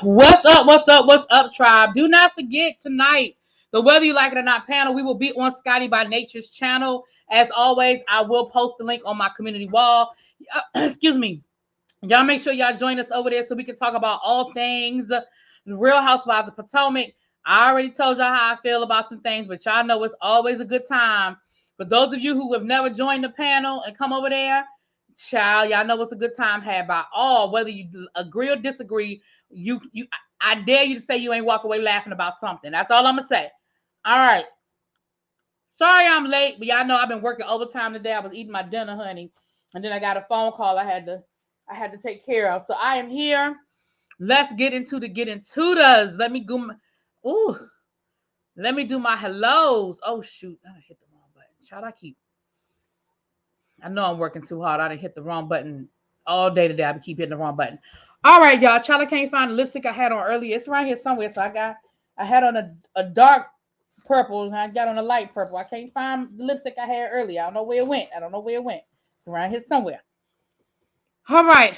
What's up? What's up? What's up, tribe? Do not forget tonight, the Whether You Like It or Not panel. We will be on Scotty by Nature's channel. As always, I will post the link on my community wall. Excuse me. Y'all make sure y'all join us over there so we can talk about all things the Real Housewives of Potomac. I already told y'all how I feel about some things, but y'all know it's always a good time. For those of you who have never joined the panel and come over there, child, y'all know it's a good time had by all. Whether you agree or disagree, I dare you to say you ain't walk away laughing about something. That's all I'm gonna say. All right. Sorry I'm late, but y'all know I've been working overtime today. I was eating my dinner, honey, and then I got a phone call I had to take care of. So I am here. Let's get into the. Let me go. Let me do my hellos. Oh shoot, I hit the wrong button. Child, I know I'm working too hard. I done hit the wrong button all day today. I keep hitting the wrong button. All right, y'all. Child, I can't find the lipstick I had on earlier. It's around here somewhere. So I had on a dark purple and I got on a light purple. I can't find the lipstick I had earlier. I don't know where it went. It's around here somewhere. All right.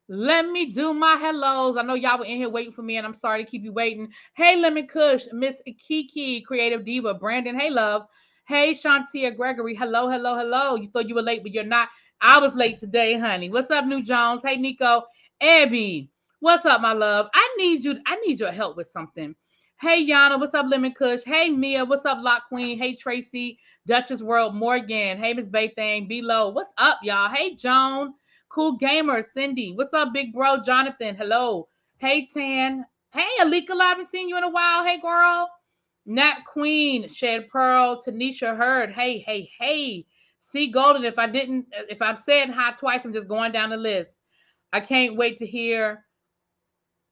Let me do my hellos. I know y'all were in here waiting for me, and I'm sorry to keep you waiting. Hey, Lemon Kush, Miss Kiki, Creative Diva, Brandon. Hey, love. Hey, Shantia Gregory. Hello, hello, hello. You thought you were late, but you're not. I was late today, honey. What's up, New Jones? Hey, Nico. Abby. What's up, my love? I need your help with something. Hey, Yana. What's up, Lemon Kush? Hey, Mia. What's up, Lock Queen? Hey, Tracy. Duchess World. Morgan. Hey, Miss Baythang. Below. What's up, y'all? Hey, Joan. Cool Gamer, Cindy. What's up, big bro? Jonathan. Hello. Hey, Tan. Hey, Alika. I haven't seen you in a while. Hey, girl. Nat Queen, Shed Pearl, Tanisha Hurd. Hey, hey, hey. C Golden. If I've said hi twice, I'm just going down the list. I can't wait to hear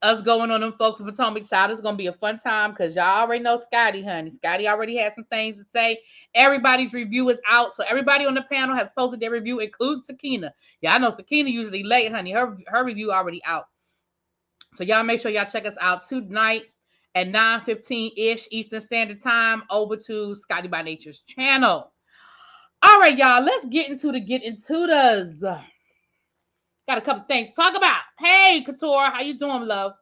us going on them folks from Potomac. Child, it's gonna be a fun time because y'all already know Scotty, honey. Scotty already had some things to say. Everybody's review is out, so everybody on the panel has posted their review, including Sakina. Yeah, I know Sakina usually late, honey. Her review already out. So y'all make sure y'all check us out tonight at 9:15-ish Eastern Standard Time over to Scotty by Nature's channel. All right, y'all. Let's get into the. Got a couple things to talk about. Hey, Couture, how you doing, love?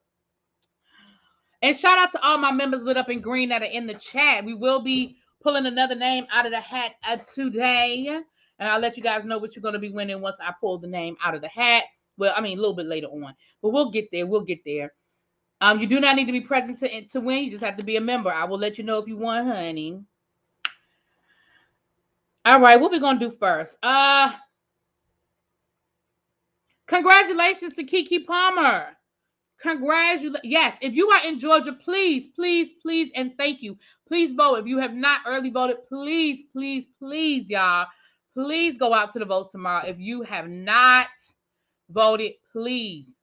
And shout out to all my members lit up in green that are in the chat. We will be pulling another name out of the hat today. And I'll let you guys know what you're going to be winning once I pull the name out of the hat. Well, I mean, a little bit later on. But we'll get there. You do not need to be present to win. You just have to be a member. I will let you know if you won, honey. All right, what we going to do first? Congratulations to Keke Palmer. Congratulations. Yes, if you are in Georgia, please, and thank you. Please vote. If you have not early voted, please, y'all. Please go out to the votes tomorrow. If you have not voted, please.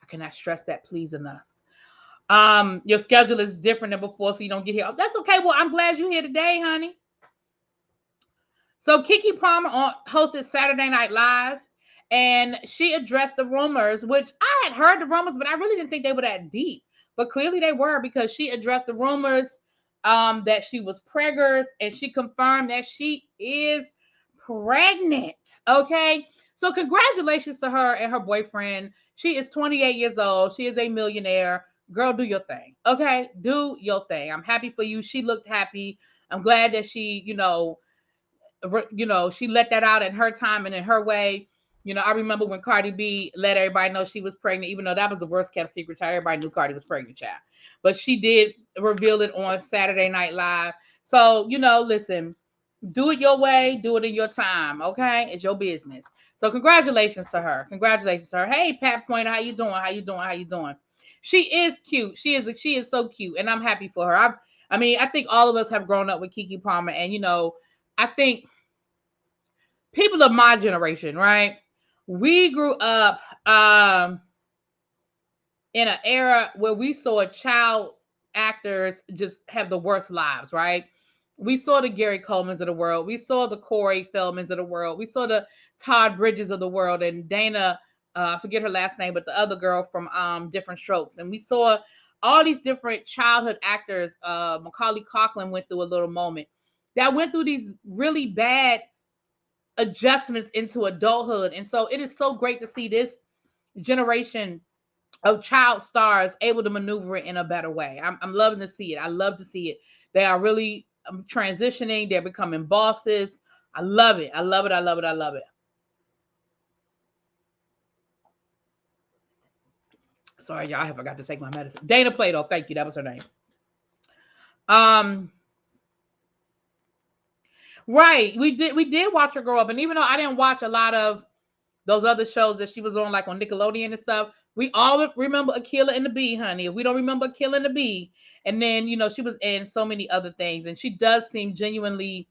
I cannot stress that please enough. Your schedule is different than before, so you don't get here. That's okay. Well, I'm glad you're here today, honey. So Keke Palmer hosted Saturday Night Live, and she addressed the rumors, which I had heard the rumors, but I really didn't think they were that deep. But clearly they were, because she addressed the rumors that she was preggers, and she confirmed that she is pregnant. Okay, so congratulations to her and her boyfriend. She is 28 years old. She is a millionaire. girl, do your thing. Okay, do your thing. I'm happy for you. She looked happy. I'm glad that she, she let that out in her time and in her way. I remember when Cardi B let everybody know she was pregnant, even though that was the worst kept secret. Everybody knew Cardi was pregnant, child. But she did reveal it on Saturday Night Live. So, listen, do it your way, do it in your time, okay? It's your business. So congratulations to her. Congratulations to her. Hey, Pat Pointer, how you doing? How you doing? How you doing? She is cute. She is so cute, and I'm happy for her. I think all of us have grown up with Keke Palmer, and I think people of my generation, right? We grew up in an era where we saw child actors just have the worst lives, right? We saw the Gary Colemans of the world. We saw the Corey Feldmans of the world. We saw the Todd Bridges of the world and Dana, I forget her last name, but the other girl from Different Strokes. And we saw all these different childhood actors. Macaulay Culkin went through a little moment that went through these really bad adjustments into adulthood. And so it is so great to see this generation of child stars able to maneuver it in a better way. I'm loving to see it. I love to see it. They are really transitioning. They're becoming bosses. I love it. I love it. I love it. I love it. Sorry, y'all. I forgot to take my medicine. Dana Plato. Thank you. That was her name. Right. We did watch her grow up. And even though I didn't watch a lot of those other shows that she was on, like on Nickelodeon and stuff, we all remember Akilah and the Bee, honey. If we don't remember Akilah and the Bee, and then she was in so many other things, and she does seem genuinely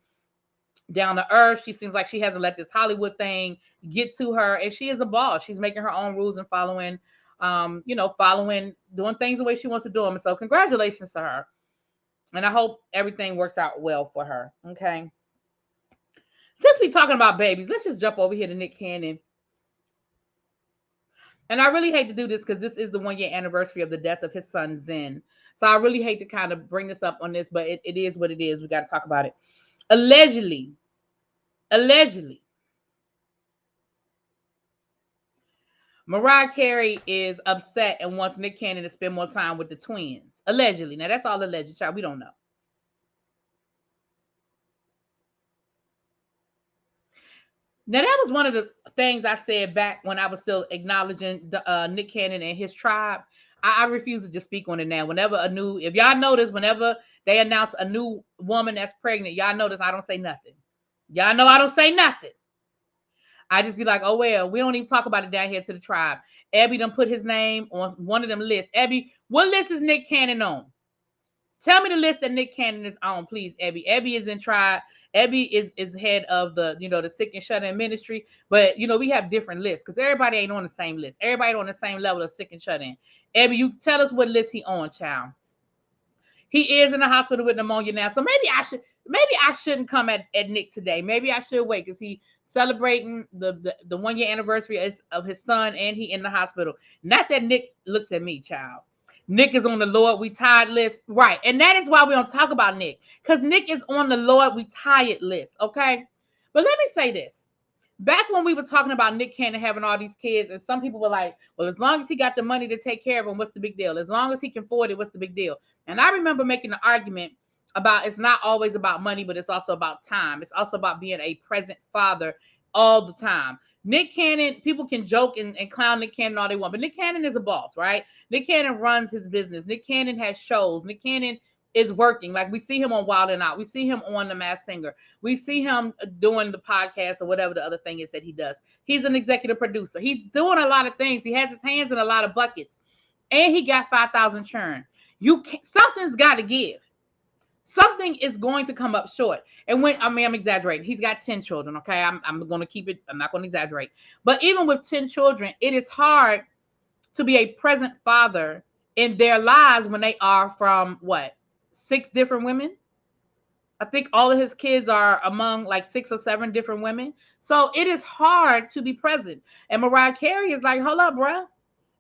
down to earth. She seems like she hasn't let this Hollywood thing get to her, and she is a boss. She's making her own rules and following, doing things the way she wants to do them. So congratulations to her, and I hope everything works out well for her. Okay. Since we're talking about babies, let's just jump over here to Nick Cannon. And I really hate to do this because this is the 1 year anniversary of the death of his son, Zen. So I really hate to kind of bring this up on this, but it is what it is. We got to talk about it. Allegedly, Mariah Carey is upset and wants Nick Cannon to spend more time with the twins. Allegedly. Now, that's all alleged, child. We don't know. Now, that was one of the things I said back when I was still acknowledging Nick Cannon and his tribe. I refuse to just speak on it now. If y'all notice, whenever they announce a new woman that's pregnant, y'all notice I don't say nothing. Y'all know I don't say nothing. I just be like, oh, well, we don't even talk about it down here to the tribe. Abby done put his name on one of them lists. Abby, what list is Nick Cannon on? Tell me the list that Nick Cannon is on, please, Abby. Abby is in tribe. Abby is head of the, the sick and shut-in ministry. But, we have different lists because everybody ain't on the same list. Everybody on the same level of sick and shut-in. Abby, you tell us what list he on, child. He is in the hospital with pneumonia now. So maybe I shouldn't come at Nick today. Maybe I should wait because he celebrating the 1 year anniversary of his son and he in the hospital. Not that Nick looks at me, child. Nick is on the Lord We Tired list. Right. And that is why we don't talk about Nick. Because Nick is on the Lord We Tired list. Okay. But let me say this. Back when we were talking about Nick Cannon having all these kids, and some people were like, well, as long as he got the money to take care of them, what's the big deal? As long as he can afford it, what's the big deal? And I remember making an argument about it's not always about money, but it's also about time. It's also about being a present father all the time. Nick Cannon, people can joke and clown Nick Cannon all they want, but Nick Cannon is a boss, right? Nick Cannon runs his business. Nick Cannon has shows. Nick Cannon is working. Like we see him on Wild 'N Out. We see him on The Masked Singer. We see him doing the podcast or whatever the other thing is that he does. He's an executive producer. He's doing a lot of things. He has his hands in a lot of buckets. And he got 5,000 churn. Something's got to give. Something is going to come up short. And I'm exaggerating. He's got 10 children, okay? I'm going to keep it. I'm not going to exaggerate. But even with 10 children, it is hard to be a present father in their lives when they are from, 6 different women? I think all of his kids are among like 6 or 7 different women. So it is hard to be present. And Mariah Carey is like, hold up, bruh.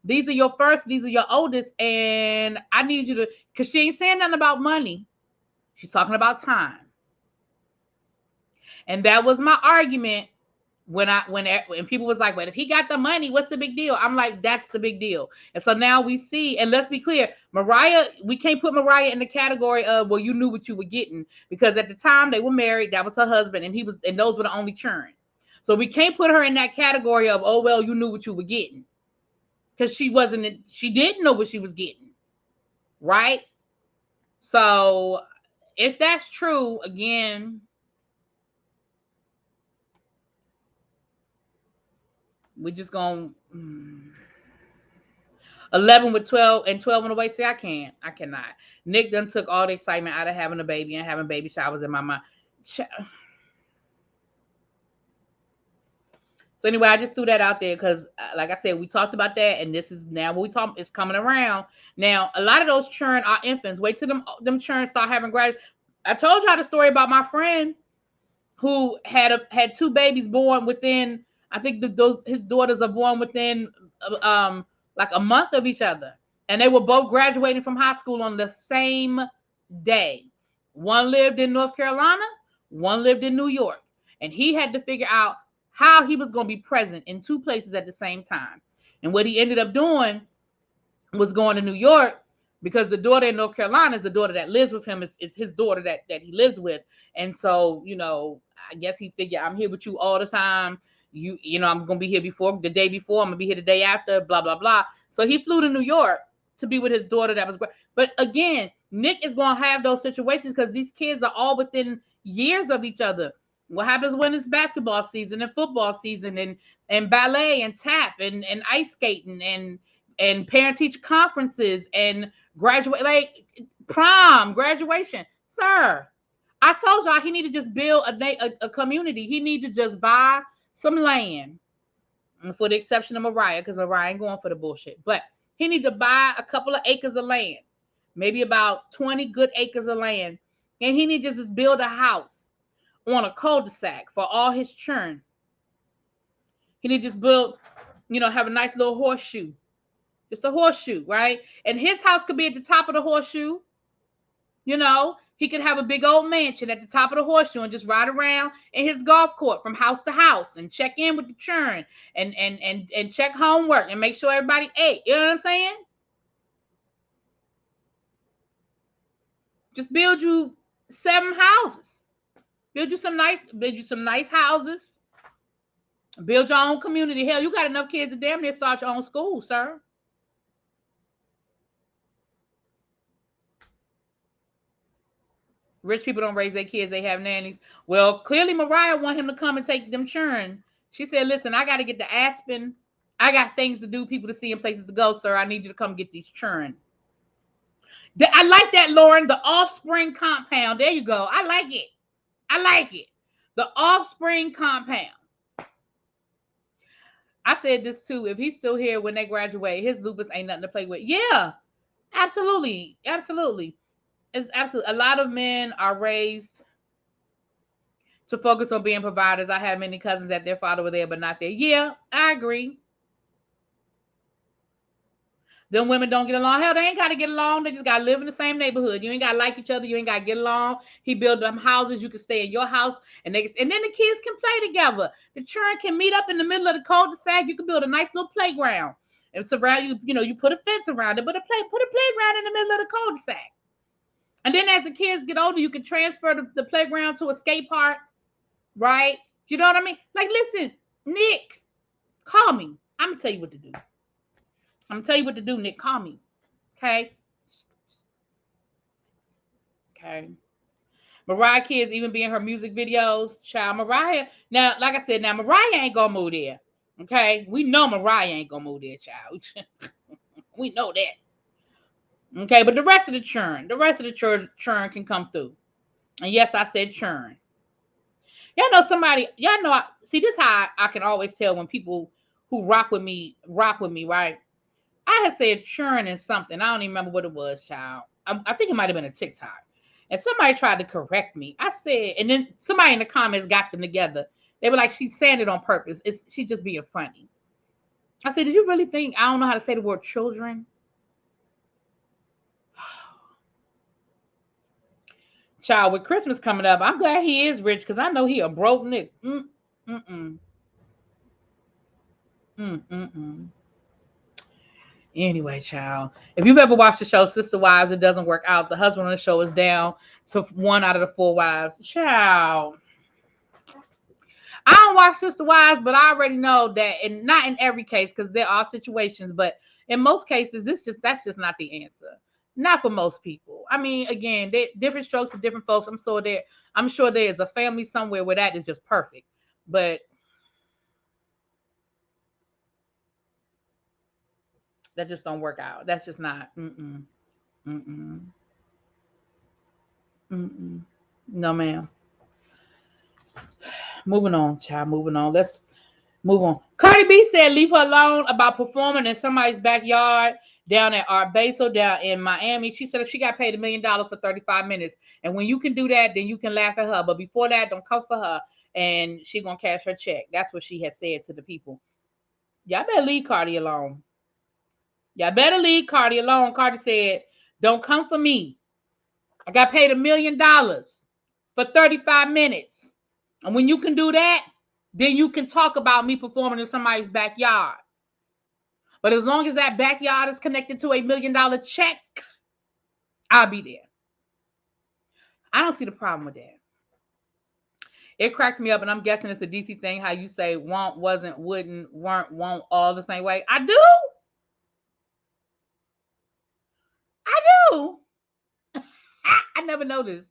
These are your first, these are your oldest, and I need you to, because she ain't saying nothing about money. She's talking about time. And that was my argument when people was like, "But if he got the money, what's the big deal?" I'm like, "That's the big deal." And so now we see, and let's be clear, Mariah, we can't put Mariah in the category of, well, you knew what you were getting, because at the time they were married, that was her husband, and those were the only churn. So we can't put her in that category of, oh well, you knew what you were getting, because she didn't know what she was getting, right? So if that's true, again, we just gonna 11 with 12 and 12 on the way. See, I cannot. Nick done took all the excitement out of having a baby and having baby showers in my mind. So anyway, I just threw that out there because, like I said, we talked about that, and this is now what we talk. It's coming around now. A lot of those churn are infants. Wait till them churn start having grad. I told y'all the story about my friend who had two babies born within. I think his daughters are born within like a month of each other, and they were both graduating from high school on the same day. One lived in North Carolina, one lived in New York, and he had to figure out how he was going to be present in two places at the same time. And what he ended up doing was going to New York, because the daughter in North Carolina is the daughter that lives with him, is his daughter that he lives with. And so, I guess he figured, I'm here with you all the time. I'm going to be here the day before, I'm going to be here the day after, blah, blah, blah. So he flew to New York to be with his daughter that was great. But again, Nick is going to have those situations because these kids are all within years of each other. What happens when it's basketball season and football season and ballet and tap and ice skating and parent teacher conferences and graduation. Sir, I told y'all he need to just build a community. He need to just buy some land, for the exception of Mariah, because Mariah ain't going for the bullshit. But he need to buy a couple of acres of land, maybe about 20 good acres of land, and he need to just build a house on a cul-de-sac for all his children. He need to just build, have a nice little horseshoe. Just a horseshoe, right? And his house could be at the top of the horseshoe. He could have a big old mansion at the top of the horseshoe and just ride around in his golf court from house to house and check in with the children and check homework and make sure everybody ate. You know what I'm saying? Just build you 7 houses. Build you some nice houses. Build your own community. Hell, you got enough kids to damn near start your own school, sir. Rich people don't raise their kids, they have nannies. Well, clearly Mariah want him to come and take them children. She said, listen, I got to get to Aspen. I got things to do, people to see, and places to go, sir. I need you to come get these children. I like that, Lauren. The offspring compound. There you go. I like it. The offspring compound. I said this too. If he's still here when they graduate, his lupus ain't nothing to play with. Yeah, absolutely. It's absolutely. A lot of men are raised to focus on being providers. I have many cousins that their father was there, but not there. Yeah, I agree. Them women don't get along. Hell, they ain't got to get along. They just got to live in the same neighborhood. You ain't got to like each other. You ain't got to get along. He built them houses. You can stay in your house, and then the kids can play together. The children can meet up in the middle of the cul-de-sac. You can build a nice little playground and surround you. You put a fence around it, but put a playground in the middle of the cul-de-sac. And then as the kids get older, you can transfer the playground to a skate park, right? You know what I mean? Like, listen, Nick, call me. I'm gonna tell you what to do. Nick. Call me. Okay. Mariah kids even be in her music videos. Child, Mariah. Now, like I said, Mariah ain't gonna move there. Okay. We know Mariah ain't gonna move there, child. We know that. Okay, but the rest of the churn can come through. And yes, I said churn. Y'all know, see, this is how I can always tell when people who rock with me, right? I had said churn and something. I don't even remember what it was, child. I think it might have been a TikTok. And somebody tried to correct me. I said, and then somebody in the comments got them together. They were like, she's saying it on purpose. She's just being funny. I said, did you really think I don't know how to say the word children? Child, with Christmas coming up, I'm glad he is rich because I know he a broke nigga. Mm-mm-mm. Anyway, child, if you've ever watched the show Sister Wives, it doesn't work out. The husband on the show is down to one out of the four wives. Child, I don't watch Sister Wives, but I already know that, and not in every case, because there are situations, but in most cases, that's just not the answer. Not for most people. I mean, again, different strokes for different folks. I'm sure there is a family somewhere where that is just perfect, but that just don't work out. That's just not. Mm-mm, mm-mm, mm-mm. No, ma'am. Moving on, child. Moving on. Let's move on. Cardi B said, "Leave her alone," about performing in somebody's backyard down at Art Basel down in Miami. She said if she got paid $1 million for 35 minutes, and when you can do that, then you can laugh at her. But before that, don't come for her, and she gonna cash her check. That's what she had said to the people. Y'all better leave Cardi alone. Y'all better leave Cardi alone. Cardi said, "Don't come for me. I got paid $1 million for 35 minutes. And when you can do that, then you can talk about me performing in somebody's backyard. But as long as that backyard is connected to $1 million check, I'll be there." I don't see the problem with that. It cracks me up, and I'm guessing it's a DC thing, how you say want, wasn't, wouldn't, weren't, won't, all the same way. I do. I do. I never noticed.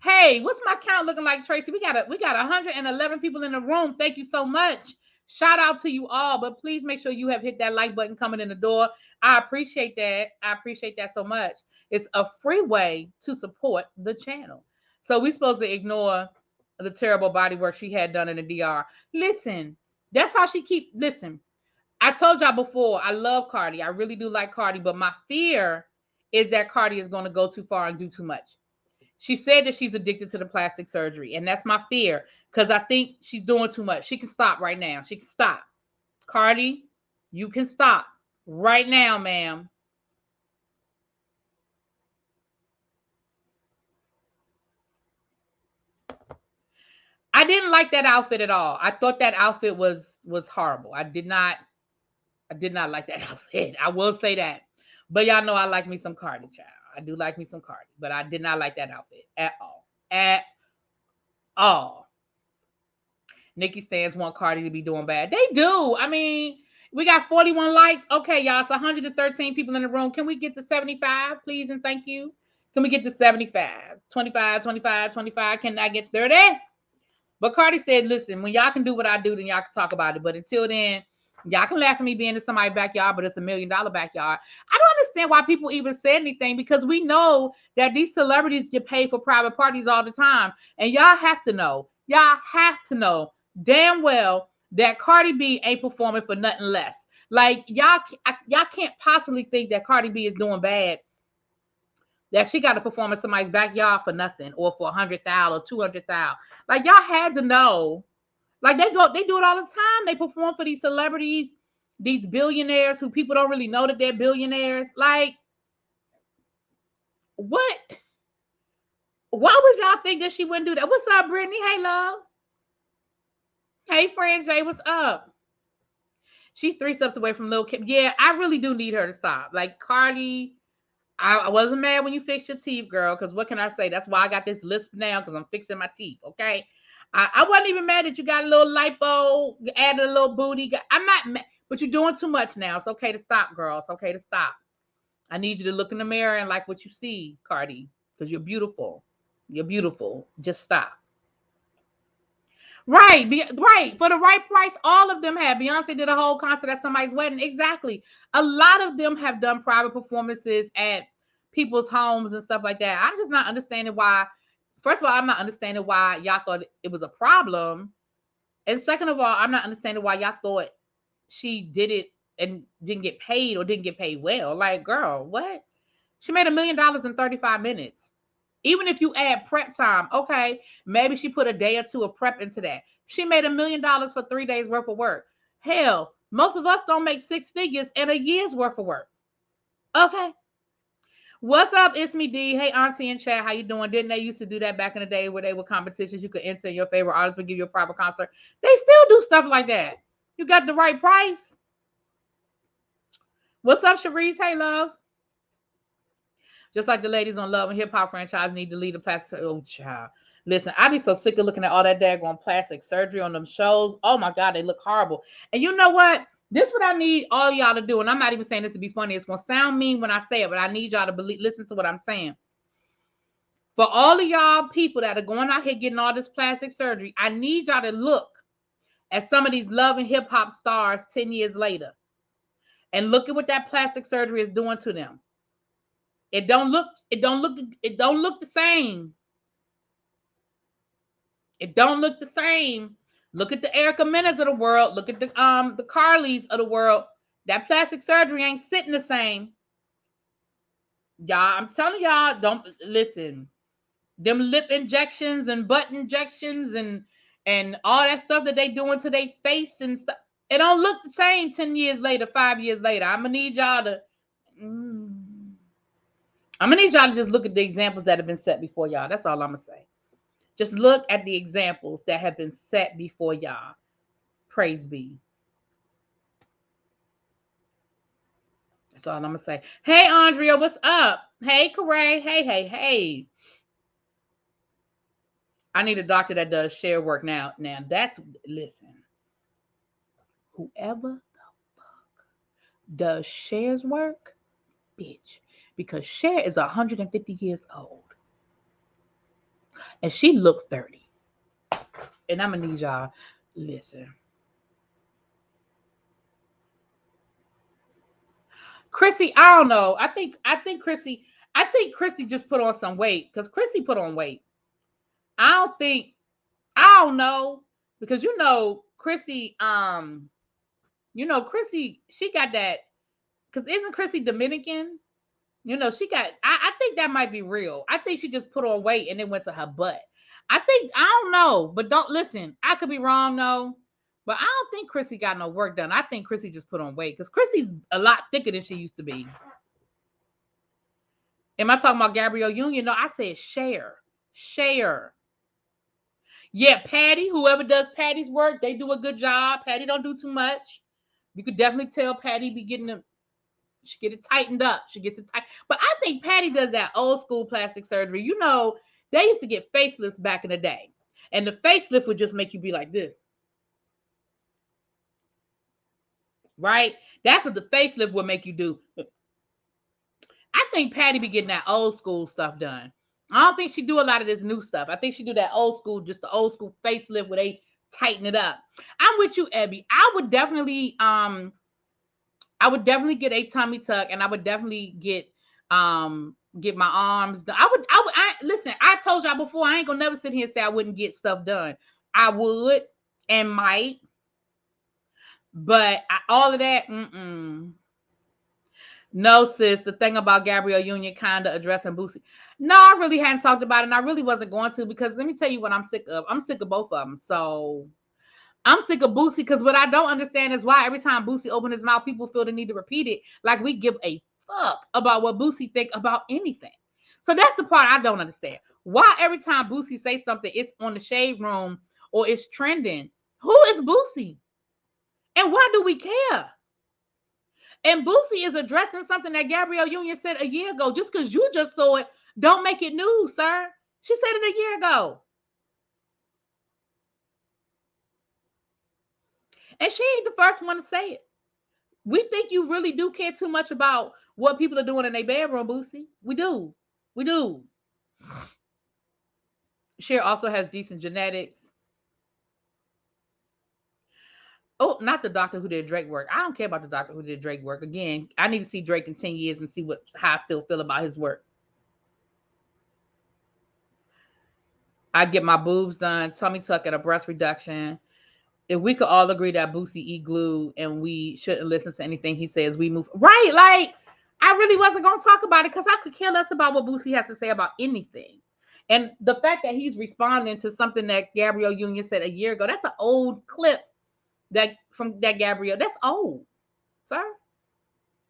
Hey, what's my count looking like, Tracy? We got 111 people in the room. Thank you so much. Shout out to you all, but please make sure you have hit that like button coming in the door. I appreciate that. I appreciate that so much. It's a free way to support the channel. So we're supposed to ignore the terrible body work she had done in the DR. Listen, that's how she listen. I told y'all before, I love Cardi. I really do like Cardi, but my fear is that Cardi is going to go too far and do too much. She said that she's addicted to the plastic surgery, and that's my fear because I think she's doing too much. She can stop right now. She can stop. Cardi, you can stop right now, ma'am. I didn't like that outfit at all. I thought that outfit was horrible. I did not like that outfit. I will say that. But y'all know I like me some Cardi, child. I do like me some Cardi, but I did not like that outfit at all. At all. Nikki stands want Cardi to be doing bad. They do. I mean, we got 41 likes. Okay, y'all. It's 113 people in the room. Can we get to 75, please? And thank you. Can we get to 75? 25, 25, 25. Can I get 30? But Cardi said, listen, when y'all can do what I do, then y'all can talk about it. But until then, y'all can laugh at me being in somebody's backyard, but it's $1 million backyard. I don't understand why people even say anything because we know that these celebrities get paid for private parties all the time. And y'all have to know damn well that Cardi B ain't performing for nothing less. Like y'all can't possibly think that Cardi B is doing bad, that she got to perform in somebody's backyard for nothing or for 100,000 or 200,000. Like y'all had to know. Like they do it all the time. They perform for these celebrities, these billionaires who people don't really know that they're billionaires. Like what? Why would y'all think that she wouldn't do that? What's up, Brittany? Hey, love. Hey, friend Jay, what's up? She's 3 steps away from Lil Kim. Yeah, I really do need her to stop. Like Cardi, I wasn't mad when you fixed your teeth, girl. Because what can I say? That's why I got this lisp now because I'm fixing my teeth. Okay, I wasn't even mad that you got a little lipo, added a little booty. I'm not mad, but you're doing too much now. It's okay to stop, girl. It's okay to stop. I need you to look in the mirror and like what you see, Cardi, because you're beautiful. You're beautiful. Just stop. Right, right. For the right price, all of them have. Beyonce did a whole concert at somebody's wedding. Exactly. A lot of them have done private performances at people's homes and stuff like that. I'm just not understanding why. First of all, I'm not understanding why y'all thought it was a problem. And second of all, I'm not understanding why y'all thought she did it and didn't get paid or didn't get paid well. Like, girl, what? She made $1 million in 35 minutes. Even if you add prep time, okay, maybe she put a day or two of prep into that. She made $1 million for 3 days worth of work. Hell, most of us don't make 6 figures in a year's worth of work. Okay. What's up? It's me, D. Hey, Auntie and chat. How you doing? Didn't they used to do that back in the day where they were competitions? You could enter your favorite artist would give you a private concert. They still do stuff like that. You got the right price. What's up, Sharice? Hey, love. Just like the ladies on Love and Hip Hop franchise need to lead the plastic. Oh, child. Listen, I be so sick of looking at all that daggone plastic surgery on them shows. Oh my God, they look horrible. And you know what? This is what I need all y'all to do. And I'm not even saying this to be funny. It's gonna sound mean when I say it, but I need y'all to listen to what I'm saying. For all of y'all people that are going out here getting all this plastic surgery, I need y'all to look at some of these Love and Hip Hop stars 10 years later. And look at what that plastic surgery is doing to them. It don't look the same. It don't look the same. Look at the Erica Menas of the world. Look at the Carleys of the world. That plastic surgery ain't sitting the same. Y'all, I'm telling y'all, don't listen. Them lip injections and butt injections and all that stuff that they doing to their face and stuff. It don't look the same 10 years later, 5 years later. I'm gonna need y'all to just look at the examples that have been set before y'all. That's all I'm gonna say. Just look at the examples that have been set before y'all. Praise be. That's all I'm gonna say. Hey, Andrea, what's up? Hey, Corey. Hey. I need a doctor that does share work now. Now that's listen. Whoever the fuck does shares work, bitch, because Cher is 150 years old, and she looks 30. And I'm gonna need y'all listen. Chrissy, I don't know. I think Chrissy just put on some weight because Chrissy put on weight. I don't know because Chrissy, Chrissy, she got that because isn't Chrissy Dominican? She got. I think that might be real. I think she just put on weight and it went to her butt. I don't know, but don't listen. I could be wrong though. But I don't think Chrissy got no work done. I think Chrissy just put on weight because Chrissy's a lot thicker than she used to be. Am I talking about Gabrielle Union? No, I said Cher. Yeah, Patty, whoever does Patty's work, they do a good job. Patty don't do too much. You could definitely tell Patty be getting them. She get it tightened up. She gets it tight. But I think Patty does that old school plastic surgery. They used to get facelifts back in the day. And the facelift would just make you be like this. Right? That's what the facelift would make you do. I think Patty be getting that old school stuff done. I don't think she do a lot of this new stuff. I think she do that old school, just the old school facelift where they tighten it up. I'm with you, Abby. I would definitely get a tummy tuck, and I would definitely get my arms done. Listen, I told y'all before, I ain't gonna never sit here and say I wouldn't get stuff done. I would and might, but all of that, no, sis. The thing about Gabrielle Union kind of addressing Boosie. No, I really hadn't talked about it, and I really wasn't going to because let me tell you what I'm sick of. I'm sick of both of them. So I'm sick of Boosie because what I don't understand is why every time Boosie opens his mouth, people feel the need to repeat it. Like we give a fuck about what Boosie think about anything. So that's the part I don't understand. Why every time Boosie says something, it's on the Shade Room or it's trending. Who is Boosie? And why do we care? And Boosie is addressing something that Gabrielle Union said a year ago. Just because you just saw it, don't make it news, sir. She said it a year ago. And she ain't the first one to say it. We think you really do care too much about what people are doing in their bedroom, Boosie. We do. Cher also has decent genetics. Oh, not the doctor who did Drake work. I don't care about the doctor who did Drake work. Again, I need to see Drake in 10 years and see how I still feel about his work. I get my boobs done, tummy tuck, and a breast reduction. If we could all agree that Boosie eat glue and we shouldn't listen to anything he says, we move. Right, like, I really wasn't going to talk about it because I could care less about what Boosie has to say about anything. And the fact that he's responding to something that Gabrielle Union said a year ago, that's an old clip from Gabrielle. That's old, sir.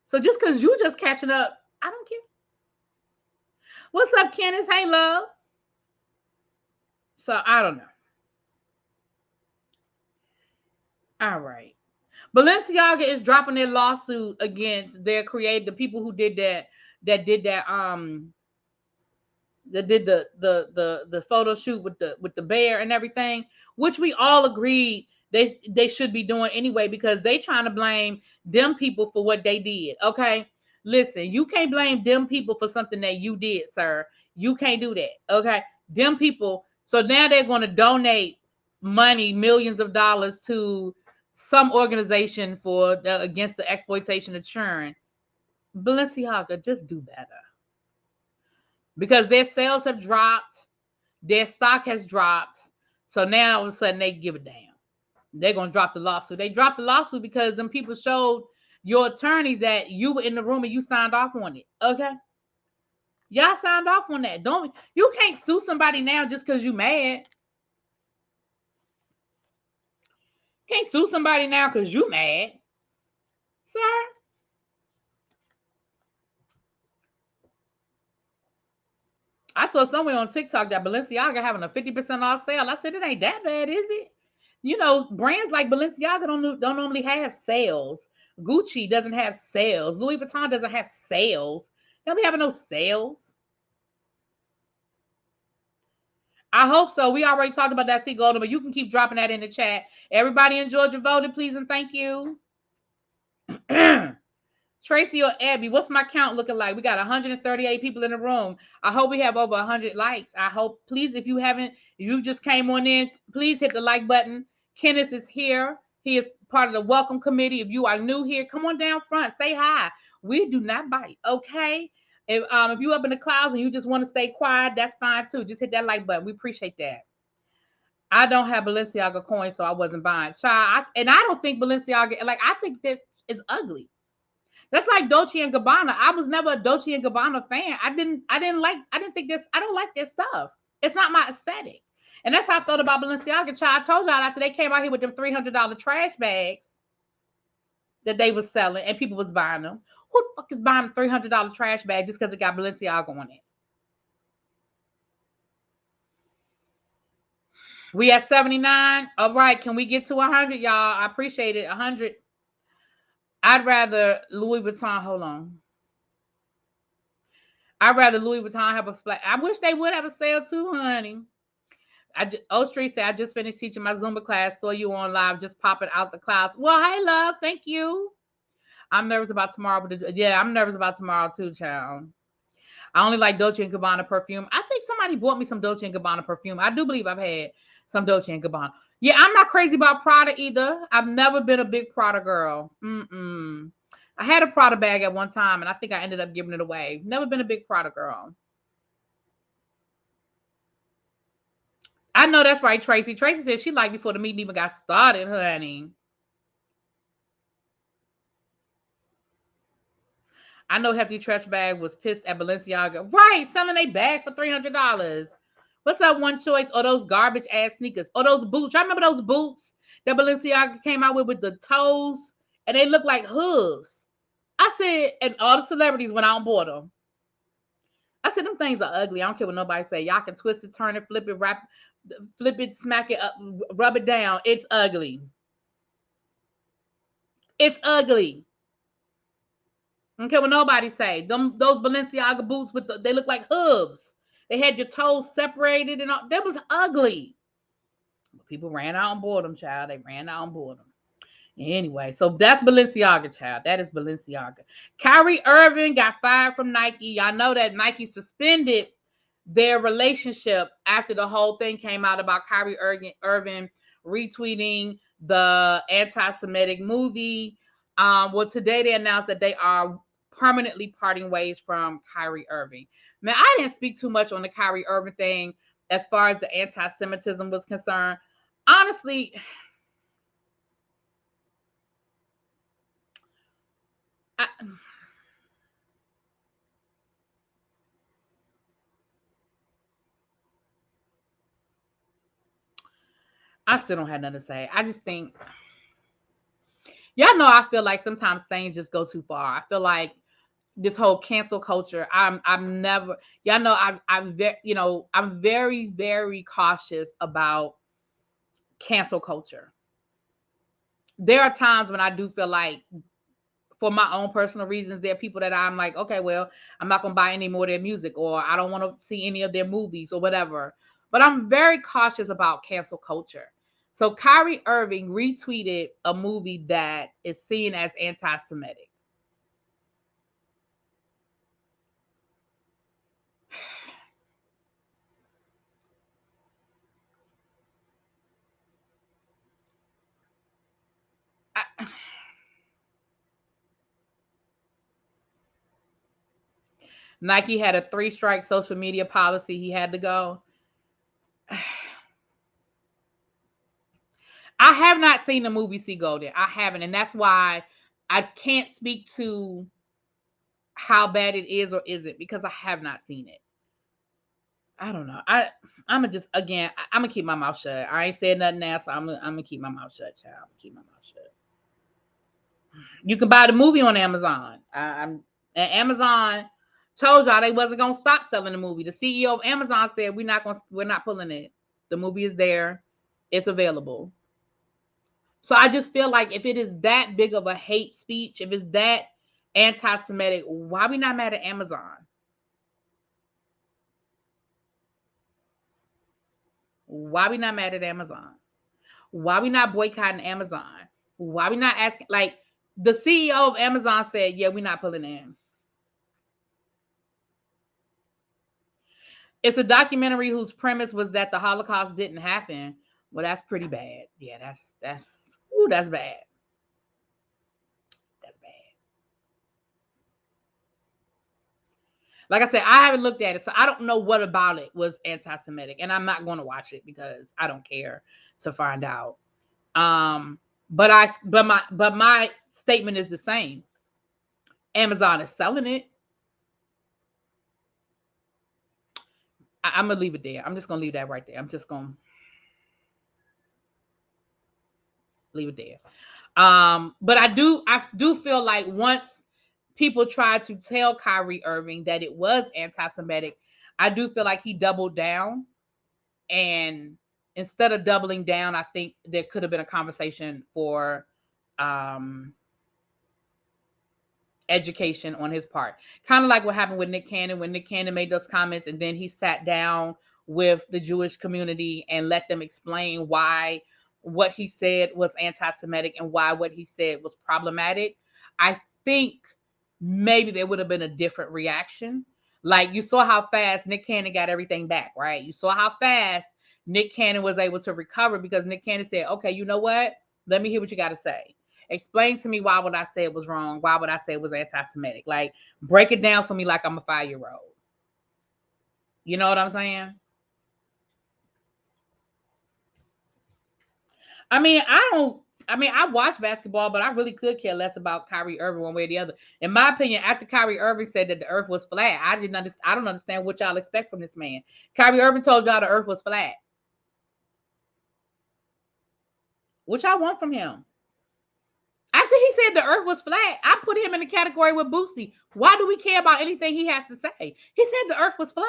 So just because you just catching up, I don't care. What's up, Kenneth? Hey, love. So I don't know. All right. Balenciaga is dropping their lawsuit against their the people who did that did the photo shoot with the bear and everything, which we all agreed they should be doing anyway, because they trying to blame them people for what they did. Okay, listen, you can't blame them people for something that you did, sir. You can't do that. Okay, them people. So now they're going to donate money, millions of dollars, to some organization against the exploitation of children. Balenciaga, just do better, because their sales have dropped, their stock has dropped. So now all of a sudden they give a damn. They're gonna drop the lawsuit. They dropped the lawsuit because them people showed your attorneys that you were in the room and you signed off on it. Okay, y'all signed off on that. Don't You can't sue somebody now just because you mad. Can't sue somebody now because you mad, sir. I saw somewhere on TikTok that Balenciaga having a 50% off sale. I said, it ain't that bad, is it? You know, brands like Balenciaga don't normally have sales. Gucci doesn't have sales. Louis Vuitton doesn't have sales. They don't be having no sales. I hope so. We already talked about that, C. Golden, but you can keep dropping that in the chat. Everybody in Georgia voted, please and thank you. Tracy or Abby, what's my count looking like? We got 138 people in the room. I hope we have over 100 likes. I hope, please, if you just came on in, please hit the like button. Kenneth is here. He is part of the welcome committee. If you are new here, come on down front. Say hi. We do not bite, okay? If you up in the clouds and you just want to stay quiet, that's fine too. Just hit that like button. We appreciate that. I don't have Balenciaga coins, so I wasn't buying. And I don't think Balenciaga, I think that is ugly. That's like Dolce and Gabbana. I was never a Dolce and Gabbana fan. I don't like their stuff. It's not my aesthetic. And that's how I felt about Balenciaga. Child, I told y'all after they came out here with them $300 trash bags that they was selling and people was buying them. Who the fuck is buying a $300 trash bag just because it got Balenciaga on it? We at 79. All right, can we get to 100, y'all? I appreciate it. 100. I'd rather Louis Vuitton. Hold on. I'd rather Louis Vuitton have a splash. I wish they would have a sale too, honey. O Street said, I just finished teaching my Zumba class. Saw you on live, just popping out the clouds. Well, hey, love. Thank you. I'm nervous about tomorrow. Yeah, I'm nervous about tomorrow too, child. I only like Dolce & Gabbana perfume. I think somebody bought me some Dolce & Gabbana perfume. I do believe I've had some Dolce & Gabbana. Yeah, I'm not crazy about Prada either. I've never been a big Prada girl. I had a Prada bag at one time, and I think I ended up giving it away. Never been a big Prada girl. I know that's right, Tracy. Tracy said she liked before the meeting even got started, honey. I know Hefty Trash Bag was pissed at Balenciaga. Right, selling their bags for $300. What's up, One Choice? Or those garbage ass sneakers? Or those boots? I remember those boots that Balenciaga came out with the toes, and they look like hooves. I said, and all the celebrities went out and bought them. I said, them things are ugly. I don't care what nobody say. Y'all can twist it, turn it, flip it, smack it up, rub it down. It's ugly. It's ugly. I don't care what nobody say. Those Balenciaga boots they look like hooves. They had your toes separated and all. That was ugly. People ran out and bought them, child. They ran out and bought them. Anyway, so that's Balenciaga, child. That is Balenciaga. Kyrie Irving got fired from Nike. Y'all know that Nike suspended their relationship after the whole thing came out about Kyrie Irving retweeting the anti-Semitic movie. Well, today they announced that they are permanently parting ways from Kyrie Irving. Man, I didn't speak too much on the Kyrie Irving thing as far as the anti-Semitism was concerned. Honestly, I still don't have nothing to say. I just think, y'all know, I feel like sometimes things just go too far. I feel like this whole cancel culture. I'm never, y'all know, I'm very, very cautious about cancel culture. there are times when I do feel like, for my own personal reasons, there are people that I'm like, okay, well, I'm not going to buy any more of their music, or I don't want to see any of their movies or whatever. But I'm very cautious about cancel culture. So Kyrie Irving retweeted a movie that is seen as anti-Semitic. Nike had a 3-strike social media policy. He had to go. I have not seen the movie See Golden. I haven't. And that's why I can't speak to how bad it is or isn't, because I have not seen it. I don't know. I'm gonna just, again, I'm gonna keep my mouth shut. I ain't saying nothing now, so I'm gonna keep my mouth shut, child. I'm gonna keep my mouth shut. You can buy the movie on Amazon. And Amazon told y'all they wasn't gonna stop selling the movie. The CEO of Amazon said we're not pulling it. The movie is there. It's available. So I just feel like if it is that big of a hate speech, if it's that anti-Semitic, why we not mad at Amazon? Why we not mad at Amazon? Why we not boycotting Amazon? Why we not asking? Like, the CEO of Amazon said, yeah, we're not pulling in. It's a documentary whose premise was that the Holocaust didn't happen. Well, that's pretty bad. Yeah, that's bad. That's bad. Like I said, I haven't looked at it, so I don't know what about it was anti-Semitic, and I'm not going to watch it because I don't care to find out. But my statement is the same. Amazon is selling it. I'm gonna leave it there. I'm just gonna leave that right there. I'm just gonna leave it there. But I do feel like once people tried to tell Kyrie Irving that it was anti-Semitic, I do feel like he doubled down. And instead of doubling down, I think there could have been a conversation for education on his part. Kind of like what happened with Nick Cannon, when Nick Cannon made those comments and then he sat down with the Jewish community and let them explain why what he said was anti-Semitic and why what he said was problematic. I think maybe there would have been a different reaction. Like, you saw how fast Nick Cannon got everything back, right? You saw how fast Nick Cannon was able to recover, because Nick Cannon said, okay, you know what? Let me hear what you got to say. Explain to me why would I say it was wrong? Why would I say it was anti-Semitic? Like, break it down for me like I'm a 5-year-old. You know what I'm saying? I watch basketball, but I really could care less about Kyrie Irving one way or the other. In my opinion, after Kyrie Irving said that the earth was flat, I don't understand what y'all expect from this man. Kyrie Irving told y'all the earth was flat. What y'all want from him? After he said the earth was flat, I put him in the category with Boosie. Why do we care about anything he has to say? He said the earth was flat.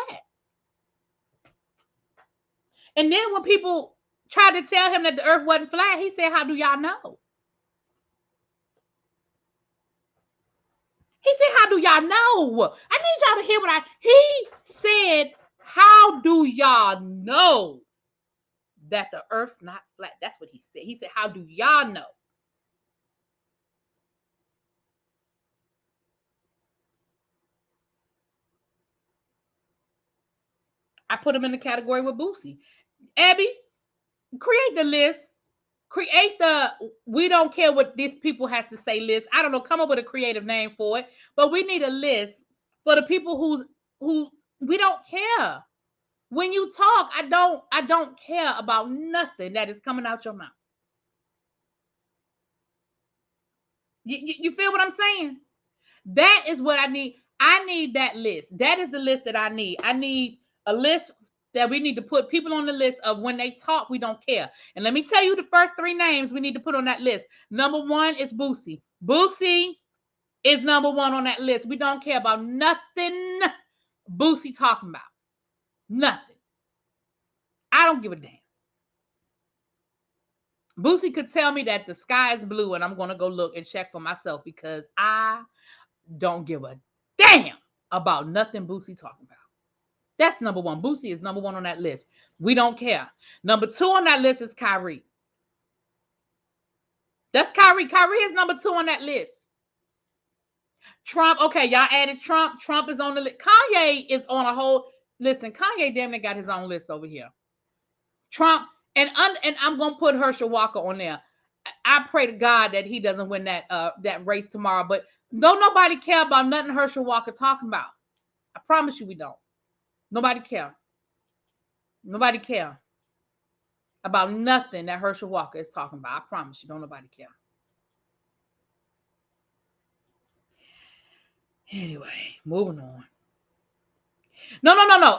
And then when people tried to tell him that the earth wasn't flat, he said, how do y'all know? He said, how do y'all know? I need y'all to hear he said, how do y'all know that the earth's not flat? That's what he said. He said, how do y'all know? I put him in the category with Boosie. Abby, create the list. Create the we don't care what these people have to say list. I don't know, come up with a creative name for it. But we need a list for the people who we don't care. When you talk, I don't care about nothing that is coming out your mouth. You feel what I'm saying? That is what I need. I need that list. That is the list that I need. I need a list that we need to put people on the list of when they talk, we don't care. And let me tell you the first 3 names we need to put on that list. Number 1 is Boosie. Boosie is number 1 on that list. We don't care about nothing Boosie talking about. Nothing. I don't give a damn. Boosie could tell me that the sky is blue, and I'm gonna go look and check for myself because I don't give a damn about nothing Boosie talking about. That's number one. Boosie is number one on that list. We don't care. Number two on that list is Kyrie. That's Kyrie. Kyrie is number two on that list. Trump, okay, y'all added Trump. Trump is on the list. Kanye is on a whole. Listen, Kanye damn near got his own list over here. Trump, and I'm gonna put Herschel Walker on there. I pray to God that he doesn't win that race tomorrow. But don't nobody care about nothing Herschel Walker talking about. I promise you we don't. Nobody care. Nobody care about nothing that Herschel Walker is talking about. I promise you, don't nobody care. Anyway, moving on. No.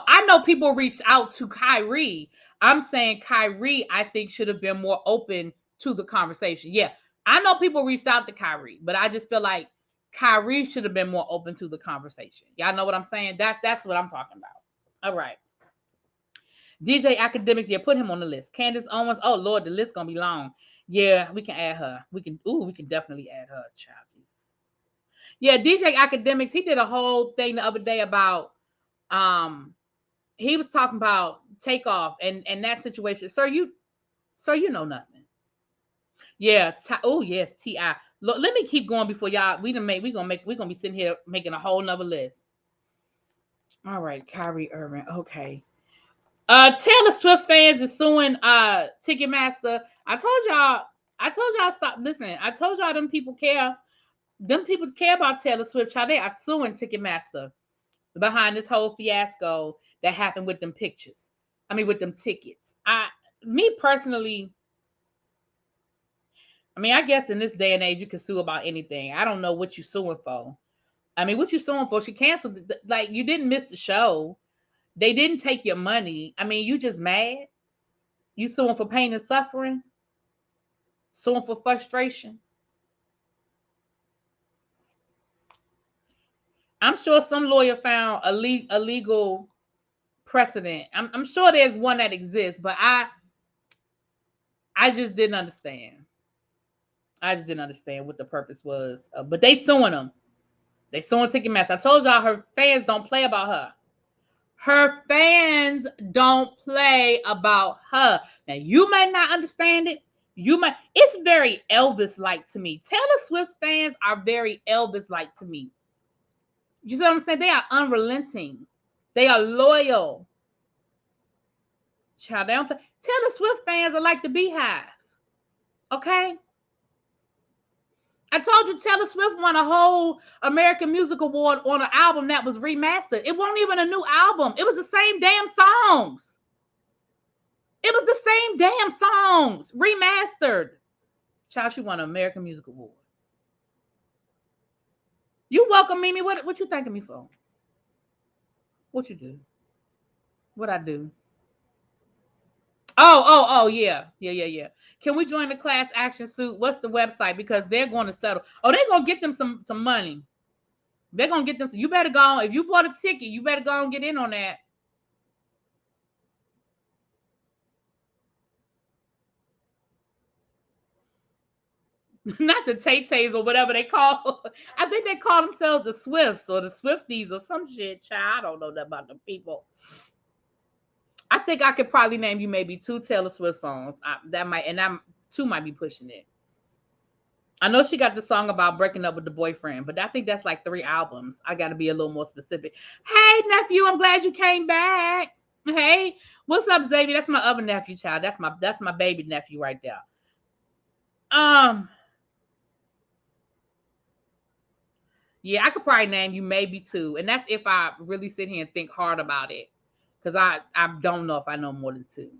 I know people reached out to Kyrie. I'm saying Kyrie, I think, should have been more open to the conversation. Yeah, I know people reached out to Kyrie, but I just feel like Kyrie should have been more open to the conversation. Y'all know what I'm saying? That's what I'm talking about. All right. DJ Academics, yeah, put him on the list. Candace Owens, oh Lord, the list gonna be long. Yeah, we can add her. We can definitely add her, child. Yeah, DJ Academics, he did a whole thing the other day about he was talking about Takeoff and that situation. Sir, you know nothing. Yeah, oh yes, T.I. Look, let me keep going before y'all we're gonna be sitting here making a whole nother list. All right, Kyrie Irving. Okay. Taylor Swift fans is suing Ticketmaster. I told y'all stop. Listen, I told y'all them people care. Them people care about Taylor Swift. Child, they are suing Ticketmaster behind this whole fiasco that happened with them pictures. I mean, with them tickets. Me personally, I mean, I guess in this day and age, you can sue about anything. I don't know what you're suing for. I mean, what you suing for? She canceled. Like, you didn't miss the show. They didn't take your money. I mean, you just mad. You suing for pain and suffering. Suing for frustration. I'm sure some lawyer found a legal precedent. I'm sure there's one that exists, but I just didn't understand. I just didn't understand what the purpose was. But they suing them. They suing Ticketmaster. I told y'all her fans don't play about her. Her fans don't play about her. Now, you may not understand it. It's very Elvis-like to me. Taylor Swift's fans are very Elvis-like to me. You see what I'm saying? They are unrelenting. They are loyal. Child, they don't play. Taylor Swift fans are like the Beehive. Okay? I told you Taylor Swift won a whole American Music Award on an album that was remastered. It wasn't even a new album. It was the same damn songs. It was the same damn songs remastered. Child, she won an American Music Award. You welcome, Mimi. What you thanking me for? What you do? What I do? Oh, yeah. Can we join the class action suit? What's the website? Because they're going to settle. Oh, they're going to get them some money. They're going to get them. You better go on. If you bought a ticket, you better go and get in on that. Not the Tay-Tays or whatever they call. I think they call themselves the Swifts or the Swifties or some shit. Child, I don't know that about the people. I think I could probably name you maybe 2 Taylor Swift songs. Two might be pushing it. I know she got the song about breaking up with the boyfriend, but I think that's like 3 albums. I got to be a little more specific. Hey, nephew, I'm glad you came back. Hey, what's up, Xavier? That's my other nephew, child. That's my baby nephew right there. Yeah, I could probably name you maybe 2, and that's if I really sit here and think hard about it, because I don't know if I know more than 2.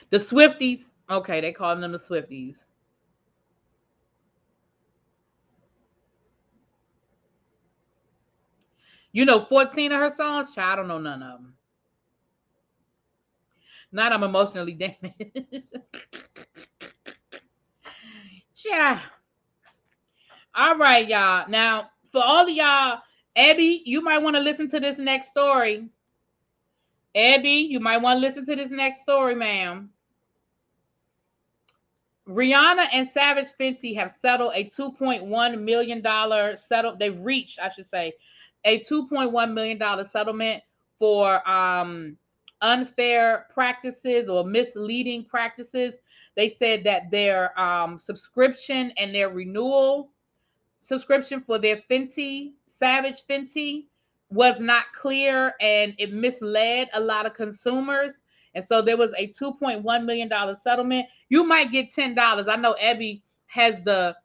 The Swifties. Okay, they call them the Swifties. You know 14 of her songs? Child, I don't know none of them. Not I'm emotionally damaged. Yeah. All right, y'all. Now, for all of y'all, Abby, you might want to listen to this next story. Abby, you might want to listen to this next story, ma'am. Rihanna and Savage Fenty have settled a $2.1 million settle. They've reached, I should say, a $2.1 million settlement for unfair practices or misleading practices. They said that their subscription and their renewal subscription for their Fenty, Savage Fenty, was not clear and it misled a lot of consumers. And so there was a $2.1 million settlement. You might get $10. I know Abby has the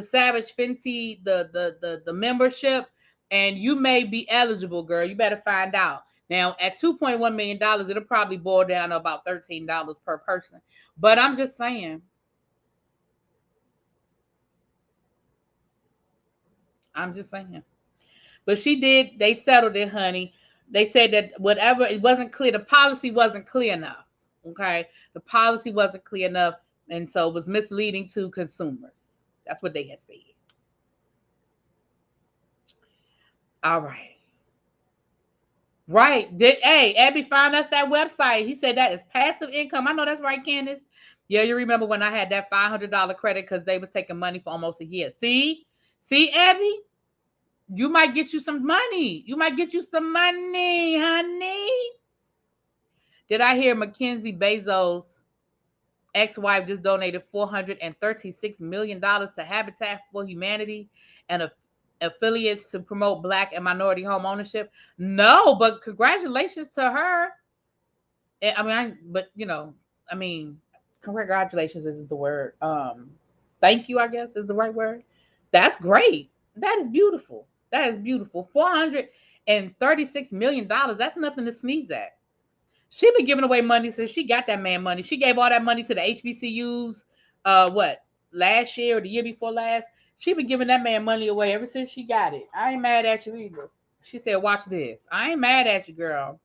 Savage Fenty, the membership, and you may be eligible, girl. You better find out. Now, at $2.1 million, it'll probably boil down to about $13 per person. But I'm just saying. I'm just saying. But they settled it, honey. They said that whatever, it wasn't clear, the policy wasn't clear enough. Okay. The policy wasn't clear enough. And so it was misleading to consumers. That's what they had said. All right. Right. Hey, Abby found us that website. He said that is passive income. I know that's right, Candace. Yeah, you remember when I had that $500 credit because they was taking money for almost a year. See, Abby? You might get you some money. You might get you some money, honey. Did I hear Mackenzie Bezos' ex-wife just donated $436 million to Habitat for Humanity and affiliates to promote Black and minority home ownership? No, but congratulations to her. Congratulations isn't the word. Thank you, I guess, is the right word. That's great. That is beautiful. That is beautiful. $436 million. That's nothing to sneeze at. She been giving away money since she got that man money. She gave all that money to the HBCUs, last year or the year before last. She been giving that man money away ever since she got it. I ain't mad at you either. She said, watch this. I ain't mad at you, girl.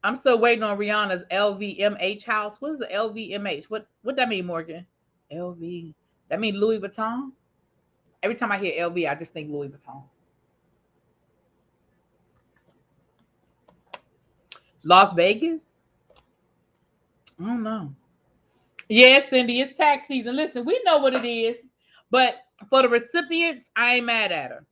I'm still waiting on Rihanna's LVMH house. What is the LVMH? What that mean, Morgan? LV. That mean Louis Vuitton? Every time I hear LV, I just think Louis Vuitton. Las Vegas? I don't know. Yes, Cindy, it's tax season. Listen, we know what it is. But for the recipients, I ain't mad at her.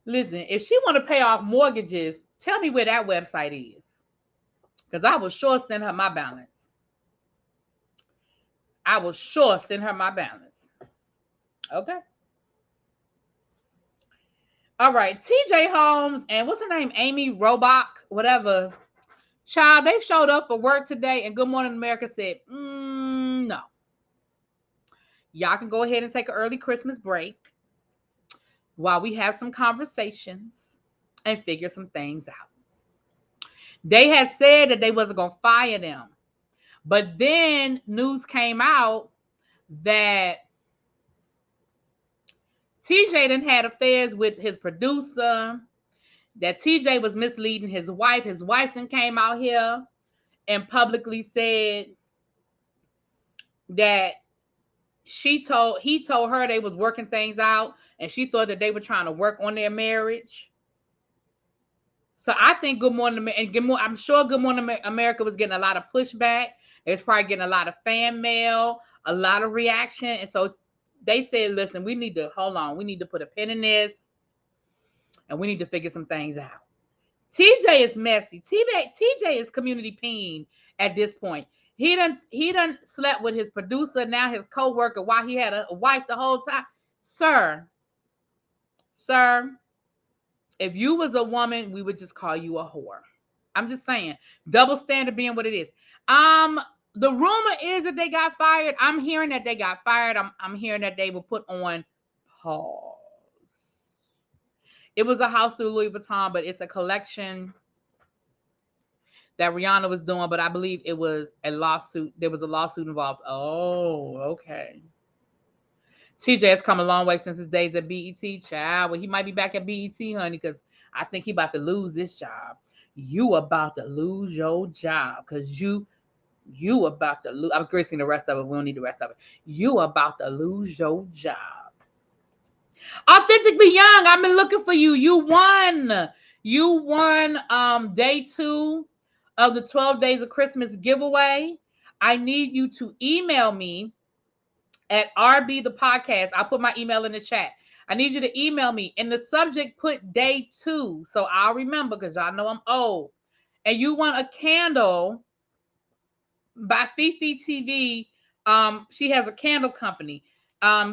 Listen, if she want to pay off mortgages, tell me where that website is. Because I will sure send her my balance. I will sure send her my balance. Okay. All right. TJ Holmes and what's her name? Amy Robach, whatever. Child, they showed up for work today and Good Morning America said, no. Y'all can go ahead and take an early Christmas break while we have some conversations and figure some things out. They had said that they wasn't going to fire them. But then news came out that TJ done had affairs with his producer, that TJ was misleading his wife. His wife then came out here and publicly said that he told her they was working things out and she thought that they were trying to work on their marriage. So I think I'm sure Good Morning America was getting a lot of pushback. It was probably getting a lot of fan mail, a lot of reaction. And so they said, listen, we need to put a pin in this and we need to figure some things out. TJ is messy. TJ is community peen at this point. He done slept with his producer, now his co-worker, while he had a wife the whole time. Sir, if you was a woman, we would just call you a whore. I'm just saying. Double standard being what it is. The rumor is that they got fired. I'm hearing that they got fired. I'm hearing that they were put on pause. It was a house through Louis Vuitton, but it's a collection that Rihanna was doing, but I believe it was a lawsuit. There was a lawsuit involved. Oh, okay. TJ has come a long way since his days at BET, child. Well, he might be back at BET, honey, because I think he about to lose this job. You about to lose your job because you You about to lose. I was gracing the rest of it. We don't need the rest of it. You about to lose your job. Authentically Young, I've been looking for you. You won. You won day 2 of the 12 Days of Christmas giveaway. I need you to email me at ReallyBthePodcast. I'll put my email in the chat. I need you to email me. In the subject, put day 2. So I'll remember because y'all know I'm old. And you want a candle by Fifi TV. She has a candle company.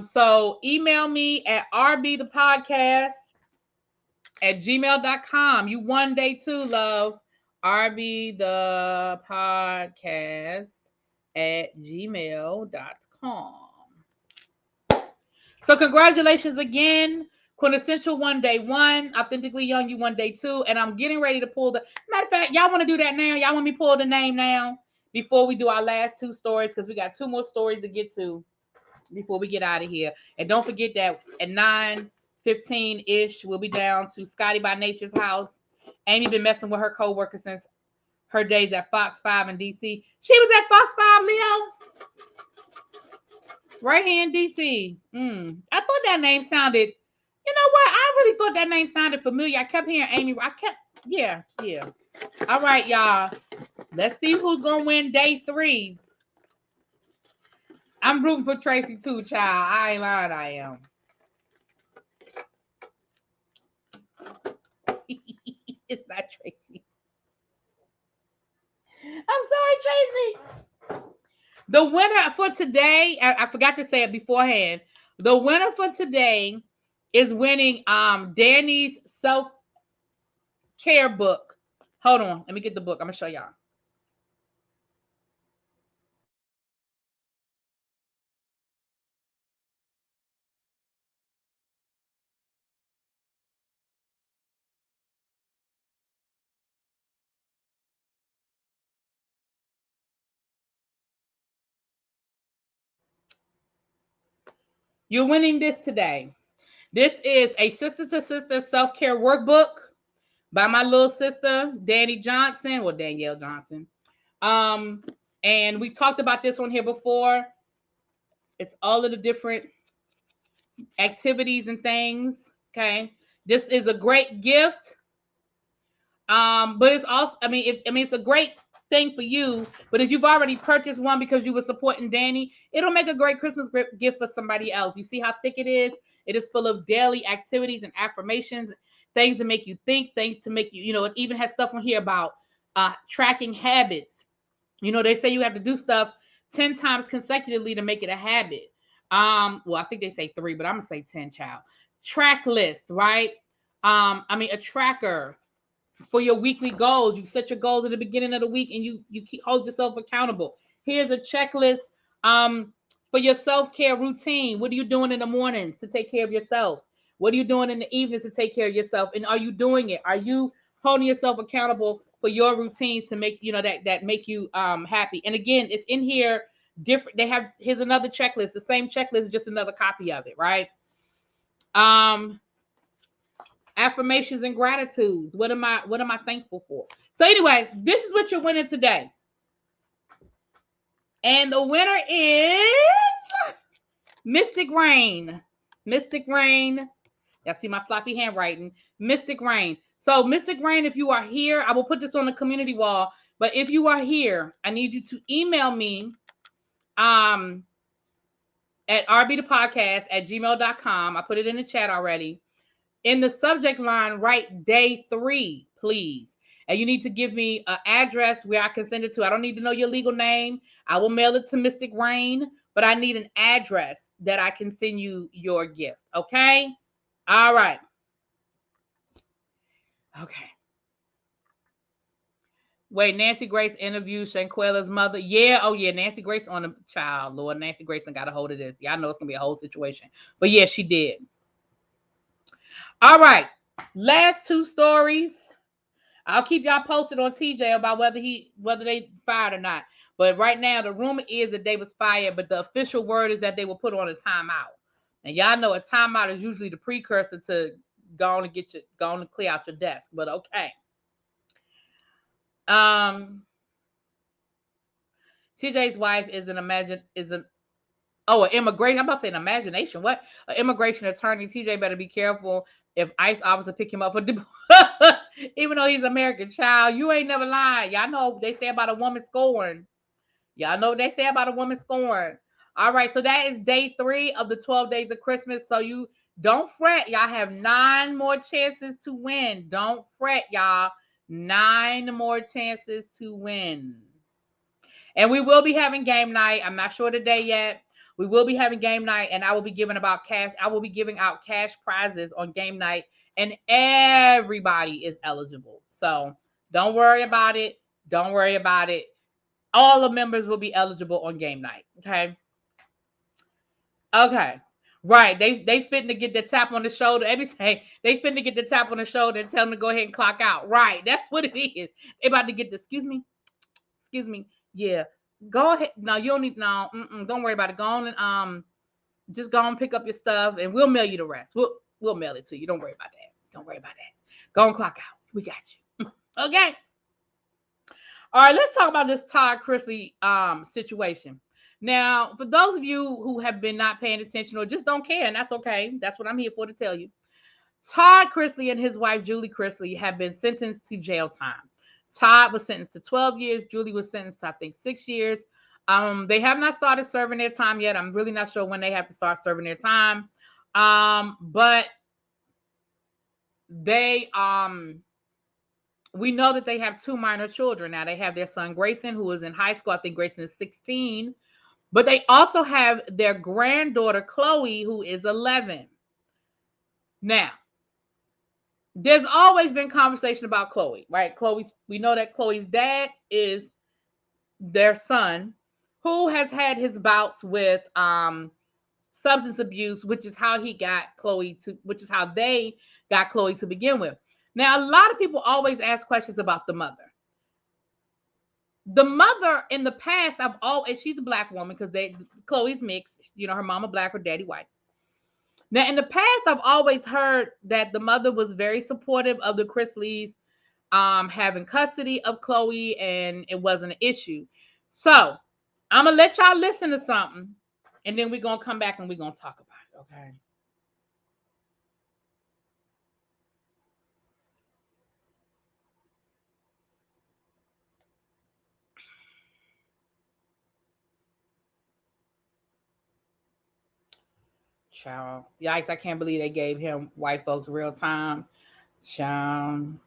So email me at ReallyBthePodcast@gmail.com. You won day 2, love. ReallyBthePodcast@gmail.com. So congratulations again. Quintessential won day 1. Authentically Young, you won day 2. And I'm getting ready to pull the matter of fact, y'all want to do that now? Y'all want me to pull the name now before we do our last 2 stories? Because we got 2 more stories to get to before we get out of here. And don't forget that at 9:15-ish, we'll be down to Scotty by Nature's house. Amy been messing with her co-worker since her days at Fox 5 in DC. She was at Fox 5, Leo. Right here in DC. I thought that name sounded, you know what? I really thought that name sounded familiar. I kept hearing Amy. Yeah. All right, y'all. Let's see who's going to win day 3. I'm rooting for Tracy too, child. I ain't lying, I am. It's not Tracy. I'm sorry, Tracy. The winner for today, I forgot to say it beforehand. The winner for today is winning Danny's self-care book. Hold on, let me get the book. I'm gonna show y'all. You're winning this today. This is a sister to sister self-care workbook by my little sister, Danny Johnson, or Danielle Johnson. And we talked about this on here before. It's all of the different activities and things. Okay. This is a great gift. But it's also, it's a great thing for you. But if you've already purchased one because you were supporting Danny, it'll make a great Christmas gift for somebody else. You see how thick it is? It is full of daily activities and affirmations, things to make you think, things to make you, it even has stuff on here about tracking habits. They say you have to do stuff 10 times consecutively to make it a habit. Well, I think they say 3, but I'm gonna say 10, child. Track list, right? A tracker for your weekly goals. You set your goals at the beginning of the week and you hold yourself accountable. Here's a checklist for your self-care routine. What are you doing in the mornings to take care of yourself? What are you doing in the evenings to take care of yourself? And are you doing it? Are you holding yourself accountable for your routines to make that make you happy? And again, it's in here different. Here's another checklist. The same checklist, just another copy of it, right? Affirmations and gratitudes. What am I thankful for? So anyway, this is what you're winning today. And the winner is Mystic Rain. Mystic Rain. Y'all see my sloppy handwriting. Mystic Rain. So Mystic Rain, if you are here, I will put this on the community wall. But if you are here, I need you to email me at ReallyBthePodcast@gmail.com. I put it in the chat already. In the subject line, write day 3, please. And you need to give me an address where I can send it to. I don't need to know your legal name. I will mail it to Mystic Rain, but I need an address that I can send you your gift. Okay? All right. Okay. Wait, Nancy Grace interviewed Shanquella's mother. Yeah, oh yeah, Nancy Grace on the child. Lord, Nancy Grace got a hold of this. Y'all know it's going to be a whole situation. But yeah, she did. All right. Last 2 stories. I'll keep y'all posted on TJ about whether they fired or not. But right now, the rumor is that they was fired, but the official word is that they will put on a timeout. And y'all know a timeout is usually the precursor to go on and clear out your desk. But okay. TJ's wife is an immigration. I'm about to say an imagination. What? An immigration attorney. TJ better be careful if ICE officer pick him up for even though he's an American child. You ain't never lied. Y'all know what they say about a woman scorned. Y'all know what they say about a woman scorned. All right, so that is day 3 of the 12 days of Christmas. So you don't fret. Y'all have 9 more chances to win. Don't fret, y'all. 9 more chances to win. And we will be having game night. I'm not sure the day yet. We will be having game night, and I will be giving out cash prizes on game night, and everybody is eligible. So don't worry about it. Don't worry about it. All the members will be eligible on game night. Okay. Okay. Right. They fitting to get the tap on the shoulder. Every say they fitting to get the tap on the shoulder and tell them to go ahead and clock out. Right. That's what it is. They about to get the excuse me. Yeah. Go ahead. No, you don't need don't worry about it. Go on and just go and pick up your stuff and we'll mail you the rest. We'll mail it to you. Don't worry about that. Don't worry about that. Go and clock out. We got you. Okay. All right, let's talk about this Todd Chrisley situation. Now, for those of you who have been not paying attention or just don't care, and that's okay. That's what I'm here for to tell you. Todd Chrisley and his wife, Julie Chrisley, have been sentenced to jail time. Todd was sentenced to 12 years. Julie was sentenced to, I think, 6 years. They have not started serving their time yet. I'm really not sure when they have to start serving their time. But they we know that they have 2 minor children. Now they have their son Grayson, who is in high school. I think Grayson is 16. But they also have their granddaughter Chloe, who is 11. Now, there's always been conversation about Chloe, right? We know that Chloe's dad is their son, who has had his bouts with substance abuse, which is how they got Chloe to begin with. Now, a lot of people always ask questions about the mother. The mother in the past, she's a black woman because Chloe's mixed. You know, her mama black, her daddy white. Now, in the past, I've always heard that the mother was very supportive of the Chrisleys having custody of Chloe, and it wasn't an issue. So I'm gonna let y'all listen to something, and then we're gonna come back and we're gonna talk about it. Okay. Child. Yikes, I can't believe they gave him white folks real time. Child.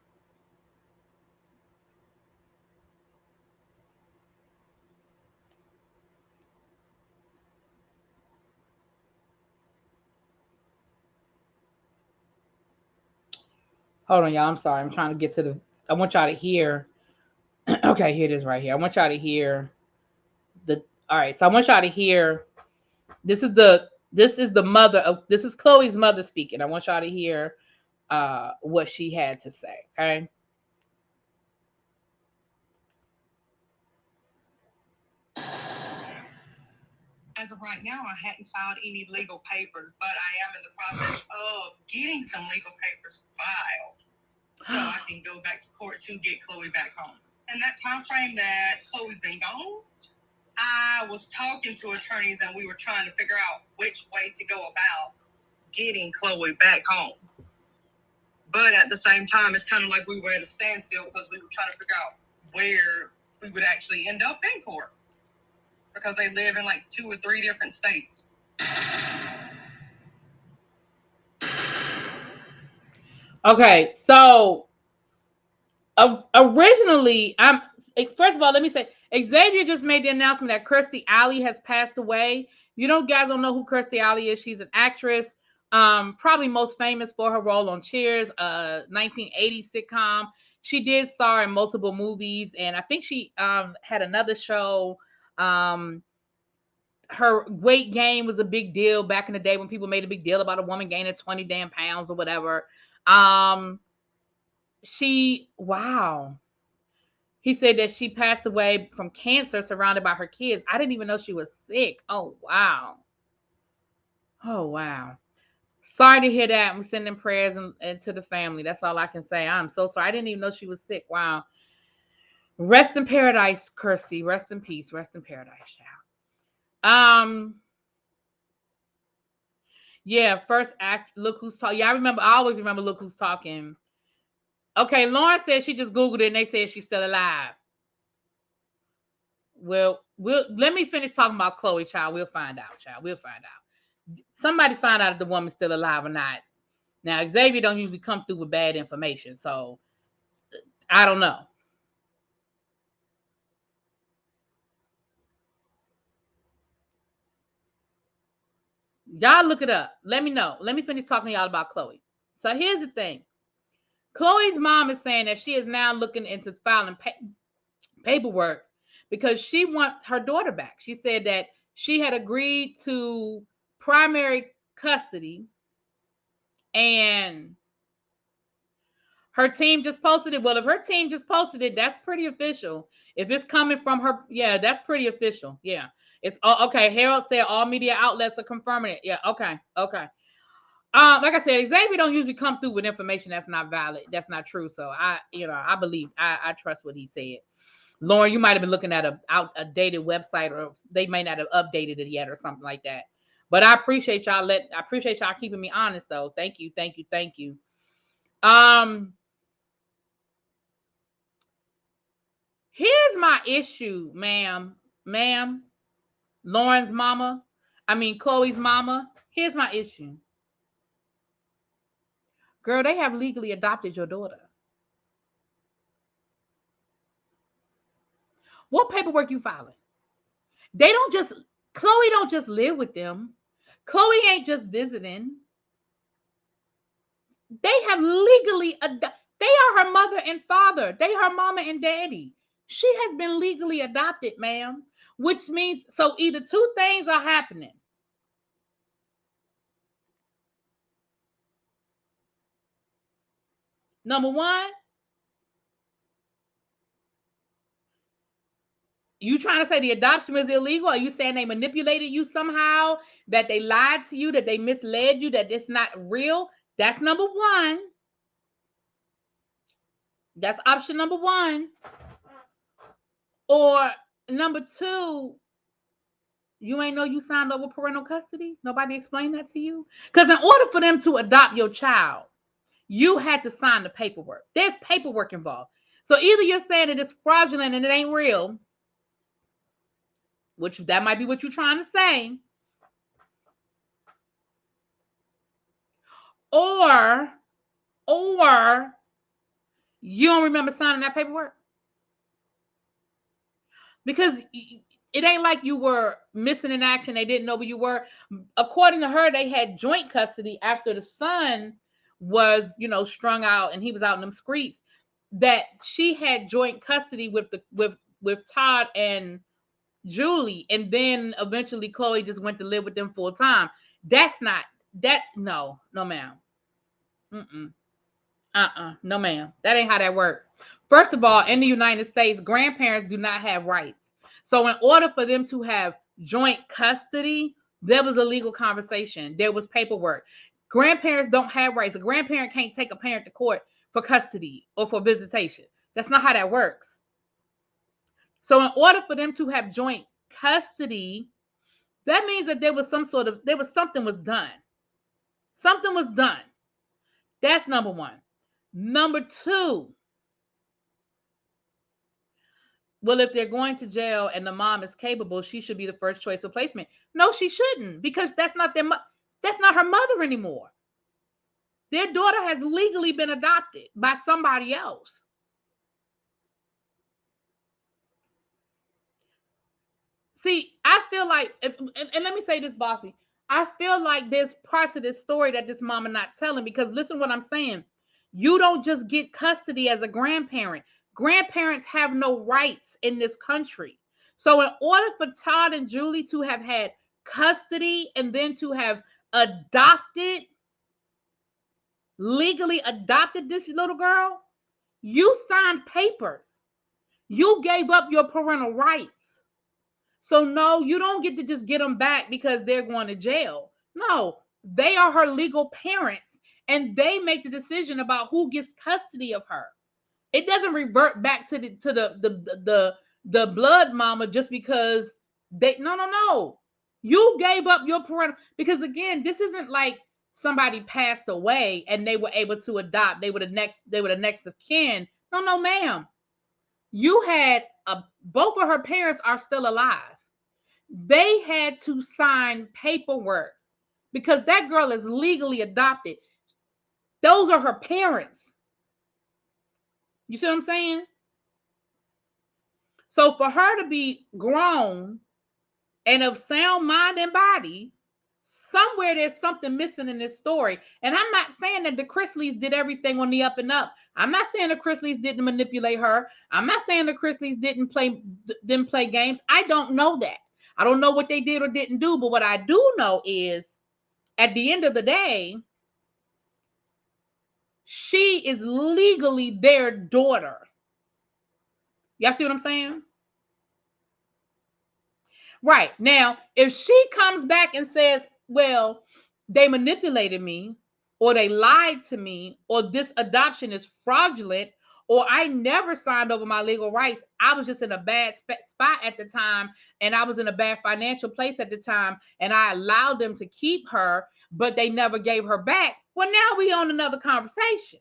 Hold on, y'all. I'm sorry. I'm trying to get to I want y'all to hear. Okay, here it is right here. I want y'all to hear all right. So I want y'all to hear. This is the mother of this is Chloe's mother speaking. I want y'all to hear what she had to say. Okay. As of right now, I hadn't filed any legal papers, but I am in the process of getting some legal papers filed so I can go back to court to get Chloe back home. And that time frame that Chloe's been gone, I was talking to attorneys and we were trying to figure out which way to go about getting Chloe back home. But at the same time, it's kind of like we were at a standstill because we were trying to figure out where we would actually end up in court, because they live in like 2 or 3 different states. Okay, so originally, first of all, let me say, Xavier just made the announcement that Kirstie Alley has passed away. You guys don't know who Kirstie Alley is. She's an actress, probably most famous for her role on Cheers, 1980s sitcom. She did star in multiple movies, and I think she had another show. Her weight gain was a big deal back in the day when people made a big deal about a woman gaining 20 damn pounds or whatever. He said that she passed away from cancer surrounded by her kids. I didn't even know she was sick. Oh, wow. Sorry to hear that. I'm sending prayers and to the family. That's all I can say. I'm so sorry. I didn't even know she was sick. Wow. Rest in paradise, Kirsty. Rest in peace. Rest in paradise, child. Yeah, first act, look who's talking. Yeah, I always remember look who's talking. Okay, Lauren said she just Googled it and they said she's still alive. Well, let me finish talking about Chloe, child. We'll find out, child. We'll find out. Somebody find out if the woman's still alive or not. Now, Xavier don't usually come through with bad information, so I don't know. Y'all look it up. Let me know. Let me finish talking to y'all about Chloe. So here's the thing. Chloe's mom is saying that she is now looking into filing paperwork because she wants her daughter back. She said that she had agreed to primary custody and her team just posted it. Well, if her team just posted it, that's pretty official. If it's coming from her, yeah, that's pretty official. Yeah. It's okay. Harold said all media outlets are confirming it. Yeah, okay. Like I said, Xavier don't usually come through with information that's not valid, that's not true. So I believe, I trust what he said. Lauren, you might have been looking at a outdated website, or they may not have updated it yet, or something like that. But I appreciate y'all keeping me honest, though. Thank you. Here's my issue, ma'am, Lauren's mama. Chloe's mama. Here's my issue. Girl, they have legally adopted your daughter. What paperwork you filing? Chloe don't just live with them. Chloe ain't just visiting. They have legally they are her mother and father. They her mama and daddy. She has been legally adopted, ma'am, which means so either two things are happening. Number one, you trying to say the adoption was illegal? Are you saying they manipulated you somehow, that they lied to you, that they misled you, that it's not real? That's number one. That's option number one. Or number two, you ain't know you signed over parental custody? Nobody explained that to you? Because in order for them to adopt your child, you had to sign the paperwork. There's paperwork involved. So either you're saying that it's fraudulent and it ain't real, which that might be what you're trying to say, or you don't remember signing that paperwork. Because it ain't like you were missing in action. They didn't know where you were. According to her, they had joint custody after the son was, strung out and he was out in them streets. That she had joint custody with Todd and Julie, and then eventually Chloe just went to live with them full time. That's not that. No, ma'am. No, ma'am. That ain't how that works. First of all, in the United States, grandparents do not have rights. So in order for them to have joint custody, there was a legal conversation. There was paperwork. Grandparents don't have rights. A grandparent can't take a parent to court for custody or for visitation. That's not how that works. So in order for them to have joint custody, that means that something was done. Something was done. That's number one. Number two, well, if they're going to jail and the mom is capable, she should be the first choice of placement. No, she shouldn't, because that's not her mother anymore. Their daughter has legally been adopted by somebody else. See, I feel like, and let me say this, Bossy, I feel like there's parts of this story that this mama not telling, because listen what I'm saying. You don't just get custody as a grandparent. Grandparents have no rights in this country. So in order for Todd and Julie to have had custody and then to have legally adopted this little girl, you signed papers. You gave up your parental rights. So no, you don't get to just get them back because they're going to jail. No, they are her legal parents, and they make the decision about who gets custody of her. It doesn't revert back to the blood mama just because they no. You gave up your parental, because again, this isn't like somebody passed away and they were able to adopt. They were the next of kin. No, ma'am. You had both of her parents are still alive. They had to sign paperwork because that girl is legally adopted. Those are her parents. You see what I'm saying? So for her to be grown and of sound mind and body, somewhere there's something missing in this story. And I'm not saying that the Chrisleys did everything on the up and up. I'm not saying the Chrisleys didn't manipulate her. I'm not saying the Chrisleys didn't play games. I don't know that. I don't know what they did or didn't do. But what I do know is, at the end of the day, she is legally their daughter. Y'all see what I'm saying? Right. Now, if she comes back and says, well, they manipulated me, or they lied to me, or this adoption is fraudulent, or I never signed over my legal rights, I was just in a bad spot at the time, and I was in a bad financial place at the time, and I allowed them to keep her, but they never gave her back. Well, now we on another conversation.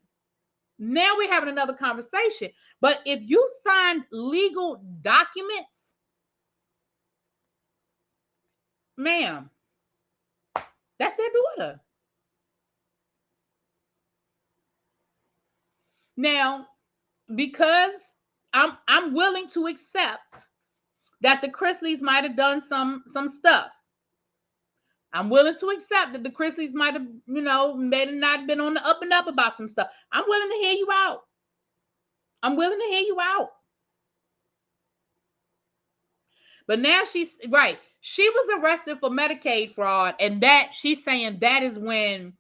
Now we're having another conversation. But if you signed legal documents, ma'am, that's their daughter. Now, because I'm willing to accept that the Chrisleys might have done some stuff. I'm willing to accept that the Chrisleys might have, may not been on the up and up about some stuff. I'm willing to hear you out. I'm willing to hear you out. But now she's right. She was arrested for Medicaid fraud, and that she's saying that is when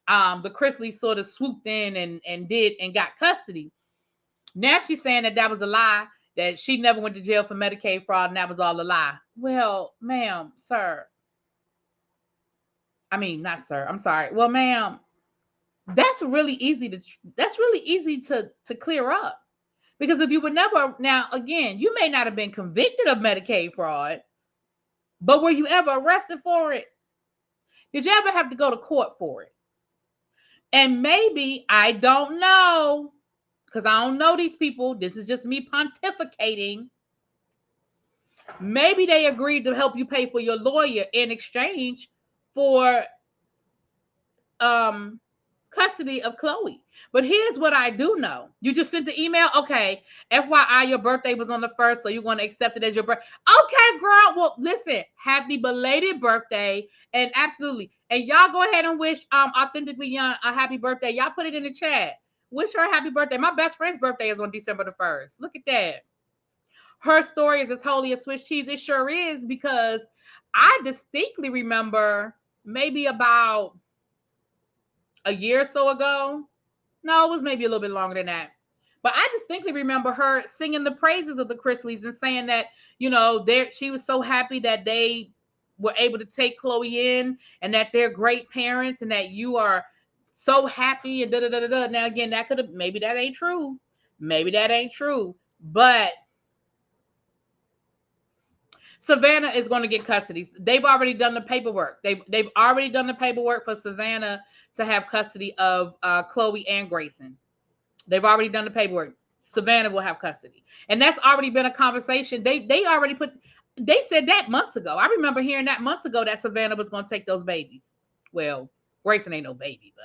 the Chrisleys sort of swooped in and got custody. Now she's saying that was a lie, that she never went to jail for Medicaid fraud, and that was all a lie. Well, ma'am, sir. I mean, not sir. I'm sorry. Well, ma'am, that's really easy to clear up. Because if you would never, now again, you may not have been convicted of Medicaid fraud, but were you ever arrested for it? Did you ever have to go to court for it? And maybe, I don't know, because I don't know these people. This is just me pontificating. Maybe they agreed to help you pay for your lawyer in exchange for custody of Chloe. But here's what I do know. You just sent the email? Okay. FYI, your birthday was on the 1st, so you want to accept it as your birthday. Okay, girl. Well, listen, happy belated birthday. And absolutely. And y'all go ahead and wish Authentically Young a happy birthday. Y'all put it in the chat. Wish her a happy birthday. My best friend's birthday is on December the 1st. Look at that. Her story is as holy as Swiss cheese. It sure is, because I distinctly remember maybe about a year or so ago. No, it was maybe a little bit longer than that. But I distinctly remember her singing the praises of the Chrisleys and saying that, she was so happy that they were able to take Chloe in, and that they're great parents, and that you are so happy, and da-da-da-da-da. Now, again, that could have, maybe that ain't true. Maybe that ain't true. But Savannah is going to get custody. They've already done the paperwork. They've already done the paperwork for Savannah to have custody of Chloe and Grayson. They've already done the paperwork. Savannah will have custody, and that's already been a conversation. They said that months ago. I remember hearing that months ago, that Savannah was going to take those babies. Well, Grayson ain't no baby, but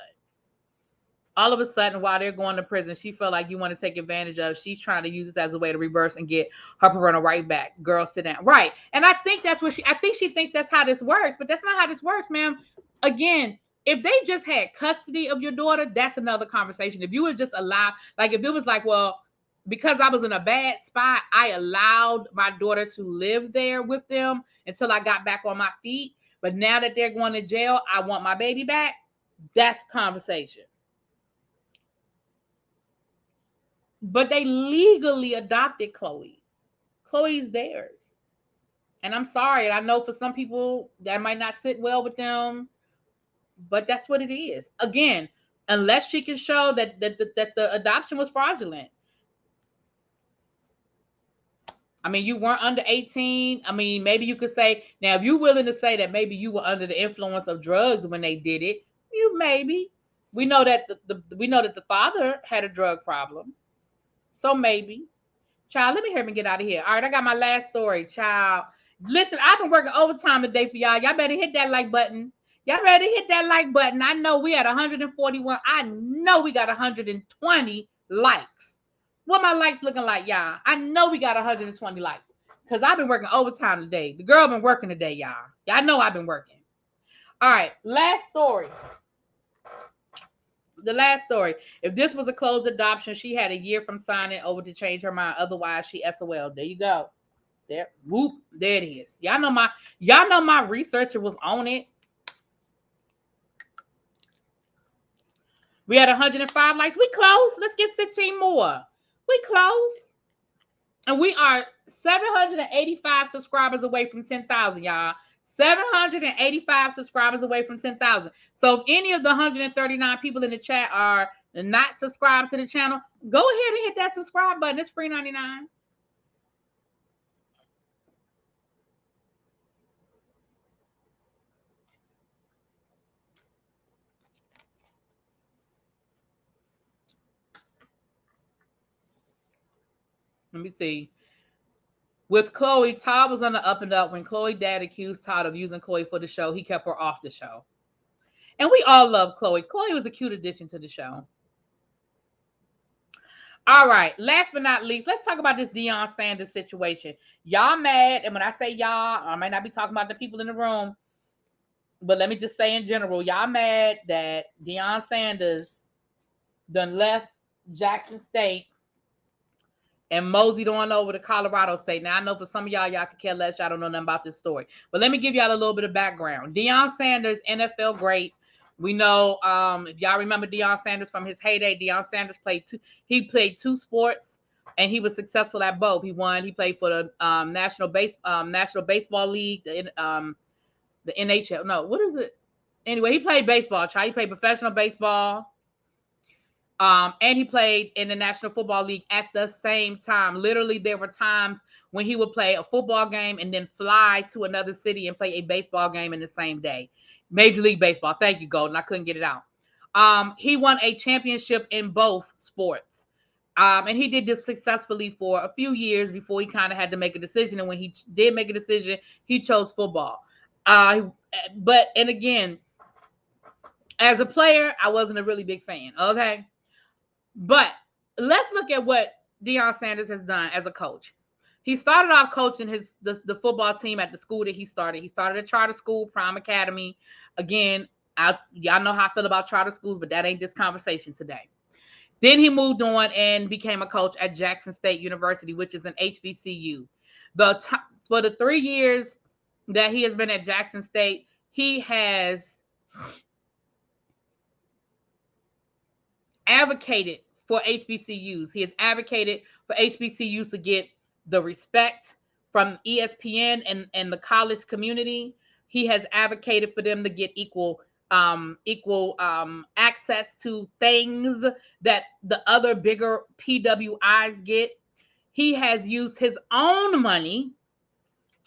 all of a sudden, while they're going to prison, she felt like you want to take advantage of. She's trying to use this as a way to reverse and get her parental right back. Girl, sit down. Right. And I think that's what I think she thinks that's how this works, but that's not how this works, ma'am. Again, if they just had custody of your daughter, that's another conversation. If you were just allowed, like if it was like, well, because I was in a bad spot, I allowed my daughter to live there with them until I got back on my feet. But now that they're going to jail, I want my baby back. That's conversation. But they legally adopted Chloe. Chloe's theirs. And I'm sorry. I know for some people that might not sit well with them, but that's what it is. Again, unless she can show that the adoption was fraudulent. I mean, you weren't under 18. I mean, maybe you could say, now, if you're willing to say that maybe you were under the influence of drugs when they did it, you maybe. We know that we know that the father had a drug problem. So maybe. Child, let me hear me get out of here. All right, I got my last story, child. Listen, I've been working overtime today for y'all. Y'all better hit that like button. Y'all better hit that like button. I know we at 141. I know we got 120 likes. What my likes looking like, y'all? I know we got 120 likes because I've been working overtime today. The girl been working today, y'all. Y'all know I've been working. All right, last story. The last story. If this was a closed adoption, she had a year from signing over to change her mind. Otherwise, she SOL. There you go. There, whoop, there it is. Y'all know my researcher was on it. We had 105 likes. We close. Let's get 15 more. We close. And we are 785 subscribers away from 10,000, y'all. 785 subscribers away from 10,000. So if any of the 139 people in the chat are not subscribed to the channel, go ahead and hit that subscribe button. It's free 99. Let me see. With Chloe, Todd was on the up and up. When Chloe dad accused Todd of using Chloe for the show, he kept her off the show. And we all love Chloe. Chloe was a cute addition to the show. All right. Last but not least, let's talk about this Deion Sanders situation. Y'all mad, and when I say y'all, I might not be talking about the people in the room, but let me just say in general, y'all mad that Deion Sanders done left Jackson State and moseyed on over to Colorado State. Now, I know for some of y'all could care less. Y'all don't know nothing about this story. But let me give y'all a little bit of background. Deion Sanders, NFL great. We know, if y'all remember Deion Sanders from his heyday, Deion Sanders played two sports, and he was successful at both. He played for the National Baseball League, the NHL. No, what is it? Anyway, he played baseball. He played professional baseball. And he played in the National Football League at the same time. Literally, there were times when he would play a football game and then fly to another city and play a baseball game in the same day. Major League Baseball. Thank you, Golden. I couldn't get it out. He won a championship in both sports. And he did this successfully for a few years before he kind of had to make a decision. And when he did make a decision, he chose football. But again, as a player, I wasn't a really big fan. Okay. But let's look at what Deion Sanders has done as a coach. He started off coaching the football team at the school that he started. He started a charter school, Prime Academy. Again, y'all know how I feel about charter schools, but that ain't this conversation today. Then he moved on and became a coach at Jackson State University, which is an HBCU. For the 3 years that he has been at Jackson State, he has advocated for HBCUs. He has advocated for HBCUs to get the respect from ESPN and the college community. He has advocated for them to get equal access to things that the other bigger PWIs get. He has used his own money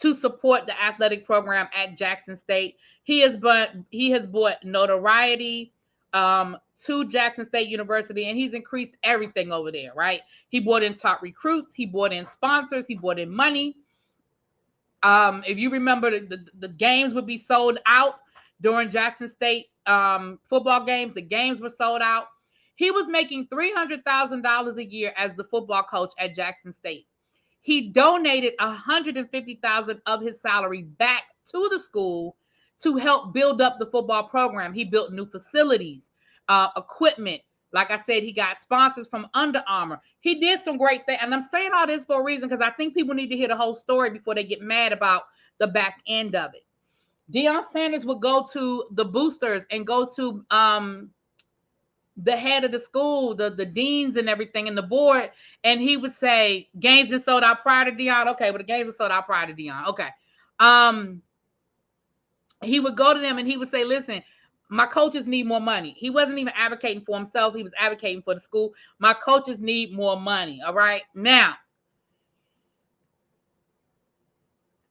to support the athletic program at Jackson State. He has brought notoriety to Jackson State University, and he's increased everything over there, right? He brought in top recruits, he brought in sponsors, he brought in money. If you remember, the games would be sold out during Jackson State football games. The games were sold out. He was making $300,000 a year as the football coach at Jackson State. He donated $150,000 of his salary back to the school to help build up the football program. He built new facilities, equipment. Like I said, he got sponsors from Under Armour. He did some great things. And I'm saying all this for a reason because I think people need to hear the whole story before they get mad about the back end of it. Deion Sanders would go to the boosters and go to the head of the school, the deans and everything, and the board, and he would say, games been sold out prior to Deion. Okay, well, the games were sold out prior to Deion. Okay. He would go to them and he would say, listen, my coaches need more money. He wasn't even advocating for himself. He was advocating for the school. My coaches need more money. All right. Now,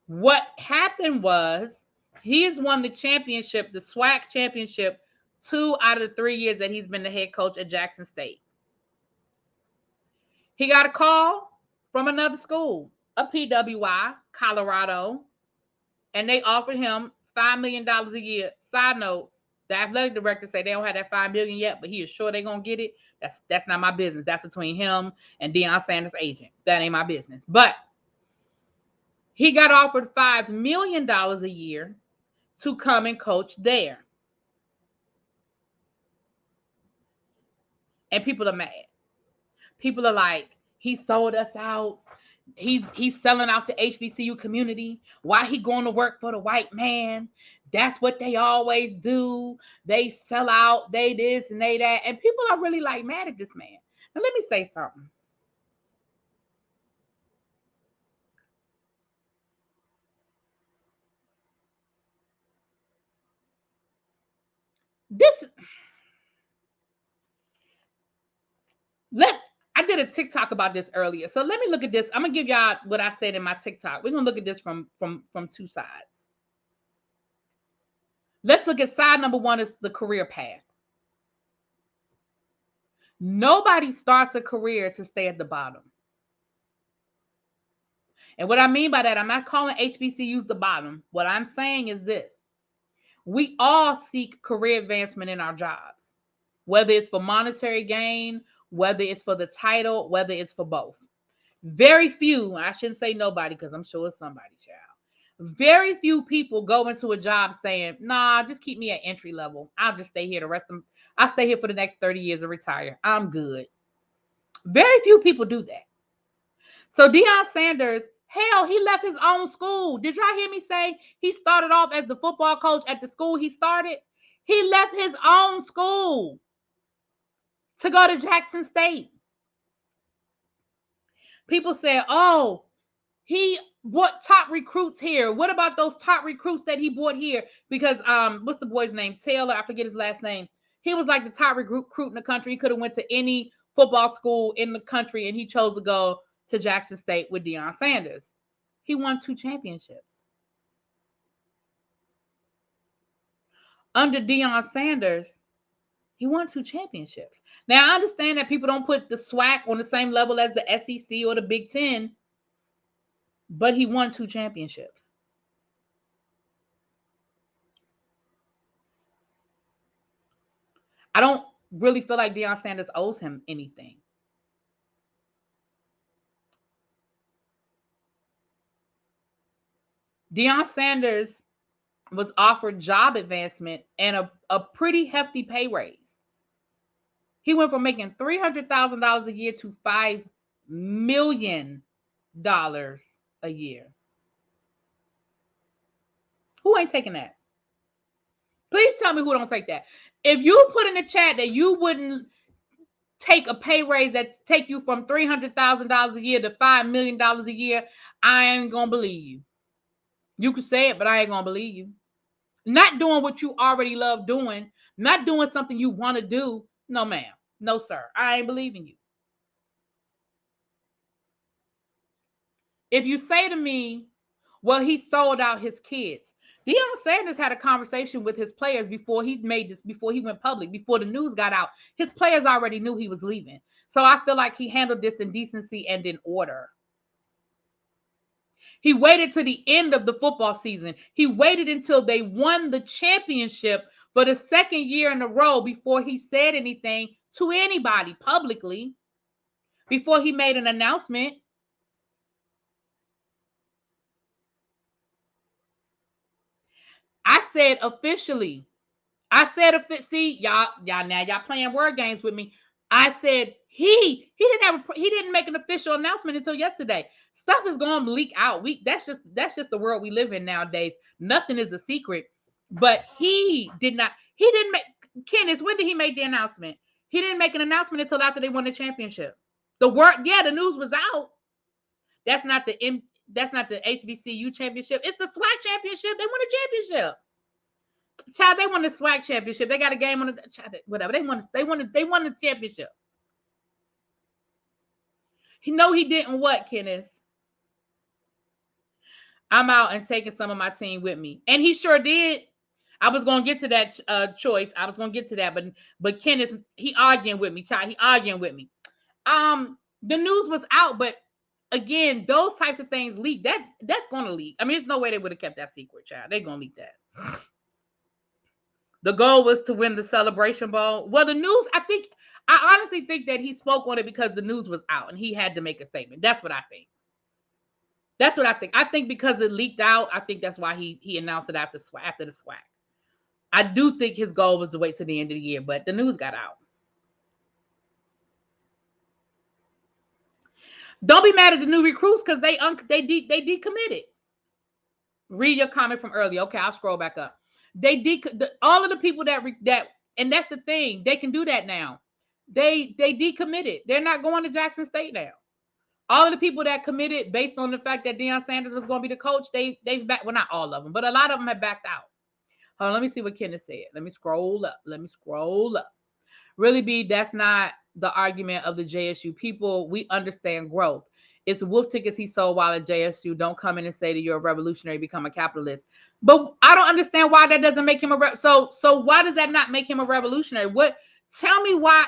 What happened was he has won the championship, the SWAC championship, 2 out of the 3 years that he's been the head coach at Jackson State. He got a call from another school, a PWI, Colorado, and they offered him $5 million a year. Side note, the athletic director said they don't have that $5 million yet, but he is sure they're going to get it. That's not my business. That's between him and Deion Sanders' agent. That ain't my business. But he got offered $5 million a year to come and coach there. And people are mad. People are like, he sold us out. He's selling out the HBCU community. Why he going to work for the white man? That's what they always do. They sell out, they this and they that. And people are really like mad at this man. Now let me say something. I did a TikTok about this earlier. So let me look at this. I'm gonna give y'all what I said in my TikTok. We're gonna look at this from two sides. Let's look at side number one is the career path. Nobody starts a career to stay at the bottom. And what I mean by that, I'm not calling HBCUs the bottom. What I'm saying is this. We all seek career advancement in our jobs, whether it's for monetary gain, whether it's for the title, whether it's for both. Very few, I shouldn't say nobody because I'm sure it's somebody, child. Very few people go into a job saying, nah, just keep me at entry level. I'll just stay here I'll stay here for the next 30 years and retire. I'm good. Very few people do that. So Deion Sanders, hell, he left his own school. Did y'all hear me say he started off as the football coach at the school he started? He left his own school to go to Jackson State. People say, oh, he brought top recruits here. What about those top recruits that he brought here? Because what's the boy's name? Taylor, I forget his last name. He was like the top recruit in the country. He could have went to any football school in the country, and he chose to go to Jackson State with Deion Sanders. He won 2 championships. Under Deion Sanders, he won 2 championships. Now, I understand that people don't put the SWAC on the same level as the SEC or the Big Ten, but he won 2 championships. I don't really feel like Deion Sanders owes him anything. Deion Sanders was offered job advancement and a pretty hefty pay raise. He went from making $300,000 a year to $5 million a year. Who ain't taking that? Please tell me who don't take that. If you put in the chat that you wouldn't take a pay raise that take you from $300,000 a year to $5 million a year, I ain't gonna believe you. You can say it, but I ain't gonna believe you. Not doing what you already love doing, not doing something you want to do. No, ma'am. No, sir. I ain't believing you. If you say to me, well, he sold out his kids. Deion Sanders had a conversation with his players before he went public, before the news got out. His players already knew he was leaving. So I feel like he handled this in decency and in order. He waited to the end of the football season. He waited until they won the championship for the second year in a row before he said anything to anybody publicly, before he made an announcement. I said officially. See, y'all now y'all playing word games with me. I said he didn't make an official announcement until yesterday. Stuff is going to leak out. That's just the world we live in nowadays. Nothing is a secret. But he didn't make Kenneth, when did he make the announcement? He didn't make an announcement until after they won the championship. The news was out. That's not the HBCU championship. It's the SWAC championship. They won a championship. Child, they won the SWAC championship. They got a game on the whatever. They won the championship. No, he didn't what, Kenneth? I'm out and taking some of my team with me. And he sure did. I was gonna get to that choice. I was gonna get to that, but Kenneth, he arguing with me, Ty. He arguing with me. The news was out, but again, those types of things leak. That's gonna leak. I mean, there's no way they would have kept that secret, child. They're gonna leak that. The goal was to win the Celebration Bowl. Well, the news, I honestly think that he spoke on it because the news was out and he had to make a statement. That's what I think. That's what I think. I think because it leaked out, I think that's why he announced it after the SWAC. I do think his goal was to wait to the end of the year, but the news got out. Don't be mad at the new recruits because they decommitted. Read your comment from earlier. Okay, I'll scroll back up. All of the people that and that's the thing. They can do that now. They decommitted. They're not going to Jackson State now. All of the people that committed based on the fact that Deion Sanders was going to be the coach, they've back. Well, not all of them, but a lot of them have backed out. Hold on, let me see what Kenneth said. Let me scroll up. Really, B, that's not the argument of the JSU people. We understand growth. It's wolf tickets he sold while at JSU. Don't come in and say that you're a revolutionary, become a capitalist. But I don't understand why that doesn't make him so why does that not make him a revolutionary? What? Tell me why.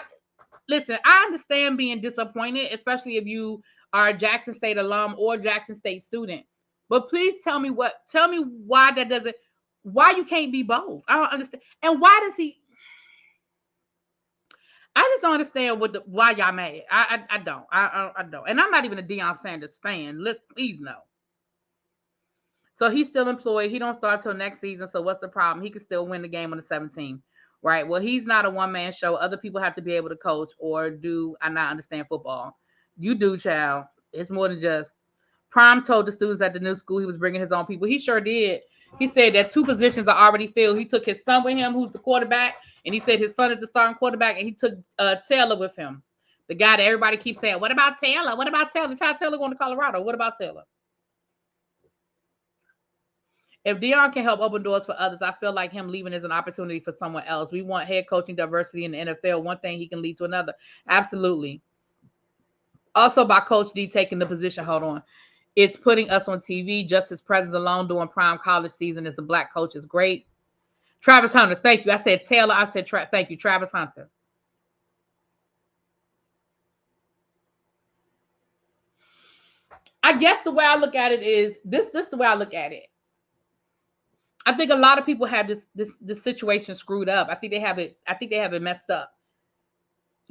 Listen, I understand being disappointed, especially if you are a Jackson State alum or Jackson State student. But please tell me why that doesn't. Why you can't be both? I don't understand. And why does he? I just don't understand why y'all mad. I don't. I don't. And I'm not even a Deion Sanders fan. Let's please know. So he's still employed. He don't start till next season. So what's the problem? He can still win the game on the 17th. Right. Well, he's not a one-man show. Other people have to be able to coach or do I not understand football. You do, child. It's more than just. Prime told the students at the new school he was bringing his own people. He sure did. He said that 2 positions are already filled. He took his son with him, who's the quarterback, and he said his son is the starting quarterback, and he took Taylor with him. The guy that everybody keeps saying, what about Taylor? What about Taylor? The child Taylor going to Colorado. What about Taylor? If Deion can help open doors for others, I feel like him leaving is an opportunity for someone else. We want head coaching diversity in the NFL. One thing he can lead to another. Absolutely. Also, by Coach D taking the position, hold on. It's putting us on TV. Just his presence alone during prime college season as a black coach is great. Travis Hunter, thank you. I said Taylor. I said thank you, Travis Hunter. I guess the way I look at it is this is the way I look at it. I think a lot of people have this situation screwed up. I think they have it messed up.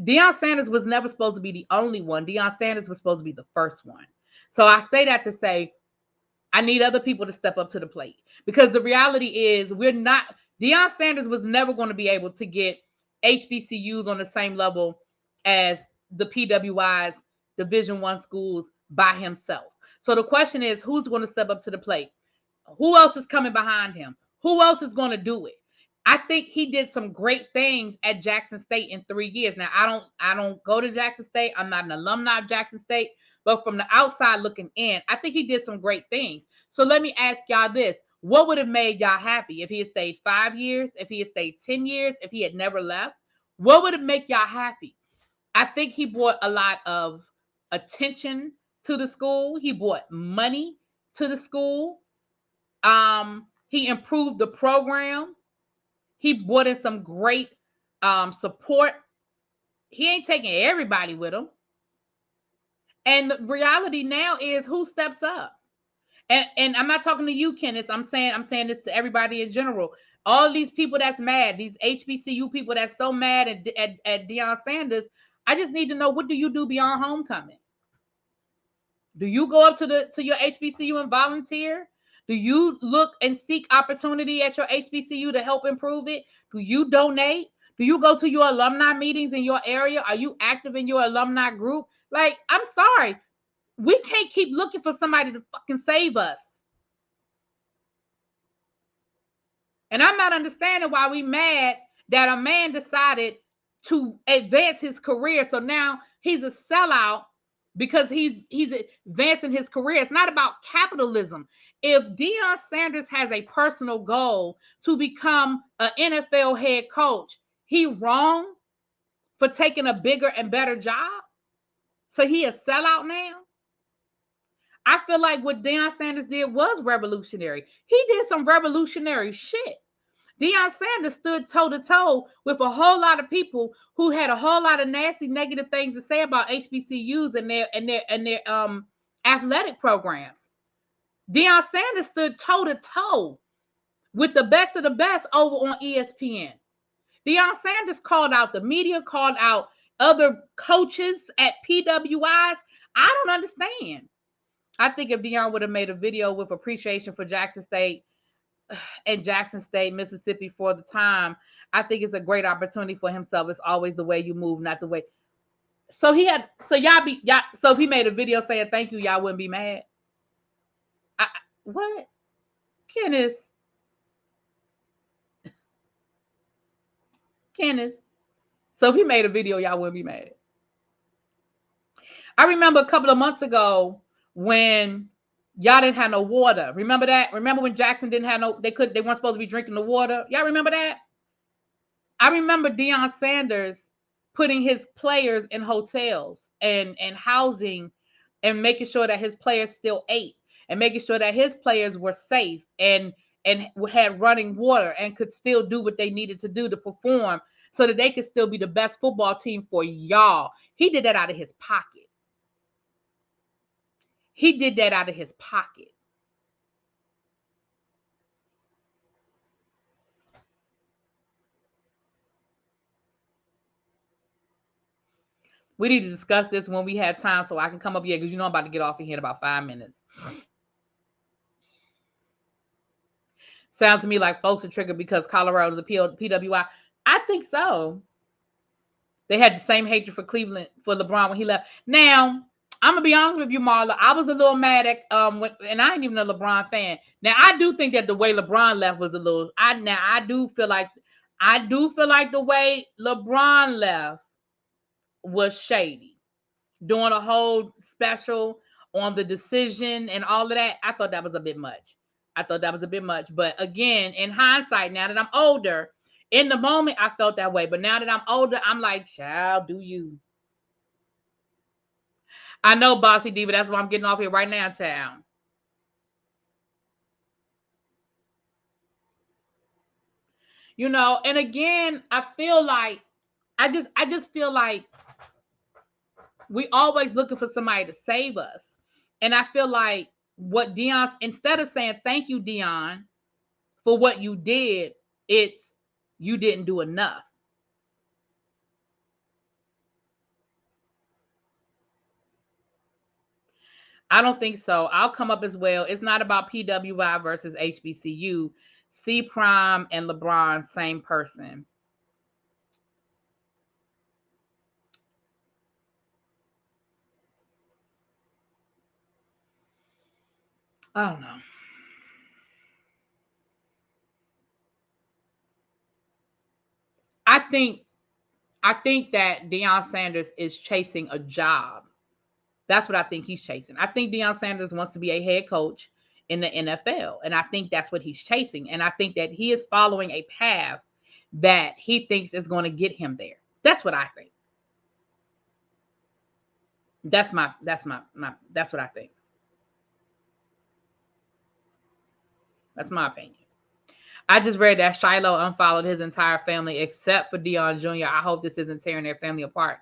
Deion Sanders was never supposed to be the only one. Deion Sanders was supposed to be the first one. So I say that to say I need other people to step up to the plate because the reality is Deion Sanders was never going to be able to get HBCUs on the same level as the PWI's Division I schools by himself. So the question is, who's going to step up to the plate? Who else is coming behind him? Who else is going to do it? I think he did some great things at Jackson State in 3 years. Now, I don't go to Jackson State. I'm not an alumni of Jackson State. But from the outside looking in, I think he did some great things. So let me ask y'all this. What would have made y'all happy if he had stayed 5 years, if he had stayed 10 years, if he had never left? What would have made y'all happy? I think he brought a lot of attention to the school. He brought money to the school. He improved the program. He brought in some great support. He ain't taking everybody with him. And the reality now is who steps up. And I'm not talking to you, Kenneth. I'm saying this to everybody in general. All these people that's mad, these HBCU people that's so mad at Deion Sanders, I just need to know, what do you do beyond homecoming? Do you go up to your HBCU and volunteer? Do you look and seek opportunity at your HBCU to help improve it? Do you donate? Do you go to your alumni meetings in your area? Are you active in your alumni group? Like, I'm sorry. We can't keep looking for somebody to fucking save us. And I'm not understanding why we mad that a man decided to advance his career. So now he's a sellout because he's advancing his career. It's not about capitalism. If Deion Sanders has a personal goal to become an NFL head coach, he wrong for taking a bigger and better job? So he a sellout now? I feel like what Deion Sanders did was revolutionary. He did some revolutionary shit. Deion Sanders stood toe to toe with a whole lot of people who had a whole lot of nasty, negative things to say about HBCUs and their athletic programs. Deion Sanders stood toe to toe with the best of the best over on ESPN. Deion Sanders called out the media, called out other coaches at PWIs. I don't understand. I think if Deion would have made a video with appreciation for Jackson State and Jackson State, Mississippi for the time, I think it's a great opportunity for himself. It's always the way you move, not the way. So so if he made a video saying thank you, y'all wouldn't be mad. What? Kenneth. So if he made a video, y'all wouldn't be mad. I remember a couple of months ago when y'all didn't have no water. Remember that? Remember when Jackson didn't have they weren't supposed to be drinking the water? Y'all remember that? I remember Deion Sanders putting his players in hotels and housing and making sure that his players still ate and making sure that his players were safe and had running water and could still do what they needed to do to perform so that they could still be the best football team for y'all. He did that out of his pocket. He did that out of his pocket. We need to discuss this when we have time so I can come up here because you know I'm about to get off of here in about 5 minutes. Sounds to me like folks are triggered because Colorado is a PWI. I think so. They had the same hatred for Cleveland, for LeBron when he left. Now, I'm gonna be honest with you, Marla. I was a little mad at and I ain't even a LeBron fan. Now, I do think that the way LeBron left was a little. I do feel like the way LeBron left was shady. Doing a whole special on the decision and all of that, I thought that was a bit much. But again, in hindsight, now that I'm older, in the moment, I felt that way. But now that I'm older, I'm like, child, do you? I know, Bossy D, but that's why I'm getting off here right now, child. You know, and again, I just feel like we always looking for somebody to save us. And I feel like what Deion, instead of saying thank you, Deion, for what you did, it's you didn't do enough. I don't think so. I'll come up as well. It's not about PWI versus HBCU. C Prime and LeBron, same person. I don't know. I think that Deion Sanders is chasing a job. That's what I think he's chasing. I think Deion Sanders wants to be a head coach in the NFL. And I think that's what he's chasing. And I think that he is following a path that he thinks is going to get him there. That's what I think. That's what I think. That's my opinion. I just read that Shiloh unfollowed his entire family except for Deion Jr. I hope this isn't tearing their family apart.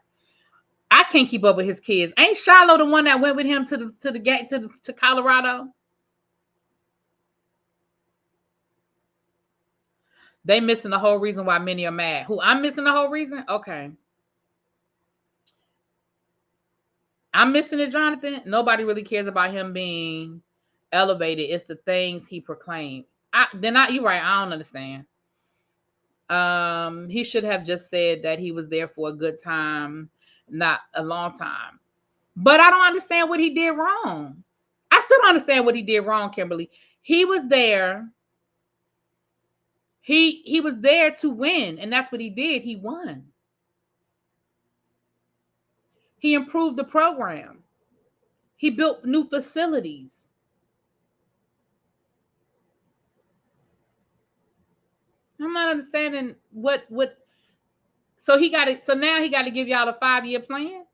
I can't keep up with his kids. Ain't Shiloh the one that went with him to Colorado? They missing the whole reason why many are mad. Who, I'm missing the whole reason? Okay. I'm missing it, Jonathan. Nobody really cares about him being elevated. It's the things he proclaimed. You're right. I don't understand. He should have just said that he was there for a good time, not a long time. But I don't understand what he did wrong. I still don't understand what he did wrong, Kimberly. He was there. He was there to win, and that's what he did. He won. He improved the program. He built new facilities. I'm not understanding what so he got it. So now he got to give y'all a 5-year plan.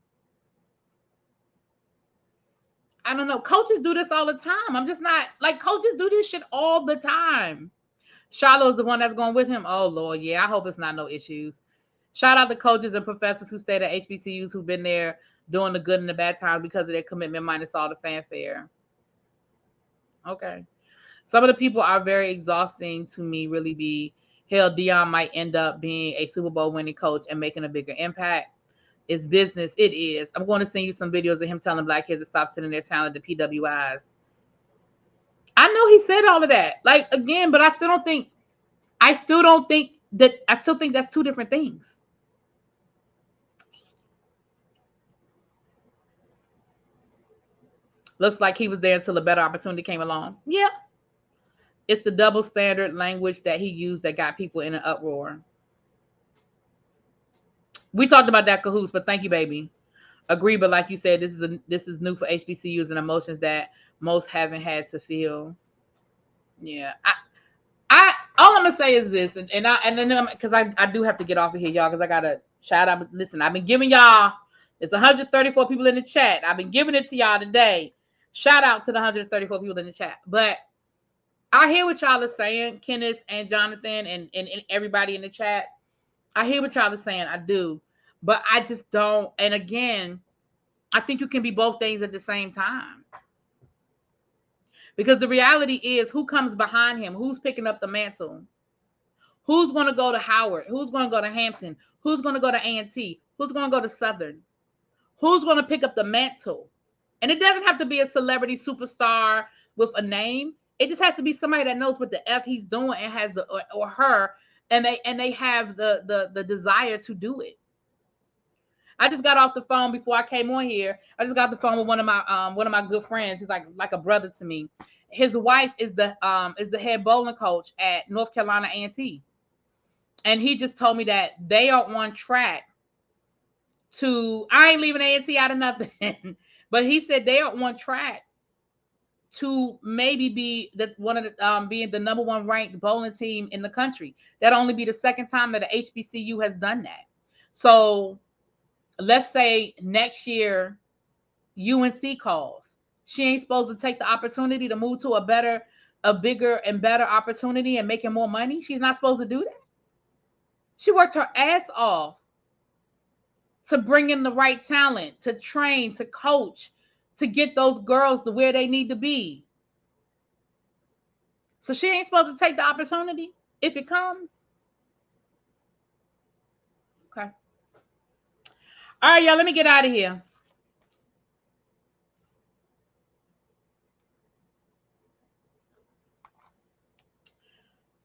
I don't know. Coaches do this all the time. I'm just not like coaches do this shit all the time. Charlotte's the one that's going with him. Oh Lord, yeah. I hope it's not no issues. Shout out to coaches and professors who stayed at HBCUs who've been there doing the good and the bad times because of their commitment minus all the fanfare. Okay. Some of the people are very exhausting to me, really be. Hell, Deion might end up being a Super Bowl winning coach and making a bigger impact. It's business. It is. I'm going to send you some videos of him telling black kids to stop sending their talent to PWIs. I know he said all of that. Like, again, but I still think that's two different things. Looks like he was there until a better opportunity came along. Yeah. It's the double standard language that he used that got people in an uproar. We talked about that, Cahoots, but thank you, baby. Agree, but like you said, this is new for HBCUs and emotions that most haven't had to feel. Yeah. I all I'm gonna say is this, and then because I do have to get off of here, y'all, because I gotta shout out. Listen, I've been giving y'all. It's 134 people in the chat. I've been giving it to y'all today. Shout out to the 134 people in the chat. But I hear what y'all are saying, Kenneth and Jonathan and everybody in the chat. I hear what y'all are saying. I do. But I just don't. And again, I think you can be both things at the same time. Because the reality is, who comes behind him? Who's picking up the mantle? Who's going to go to Howard? Who's going to go to Hampton? Who's going to go to A&T? Who's going to go to Southern? Who's going to pick up the mantle? And it doesn't have to be a celebrity superstar with a name. It just has to be somebody that knows what the F he's doing and has the or her, and they have the desire to do it. I just got off the phone before I came on here. I just got off the phone with one of my good friends. He's like a brother to me. His wife is the head bowling coach at North Carolina A&T. And he just told me that they are on track to, I ain't leaving A&T out of nothing, but he said they are on track to maybe be being the number one ranked bowling team in the country. That'll only be the second time that the HBCU has done that. So let's say next year UNC calls. She ain't supposed to take the opportunity to move to a bigger and better opportunity and making more money. She's not supposed to do that. She worked her ass off to bring in the right talent, to train, to coach, to get those girls to where they need to be. So she ain't supposed to take the opportunity if it comes. Okay. All right, y'all, let me get out of here.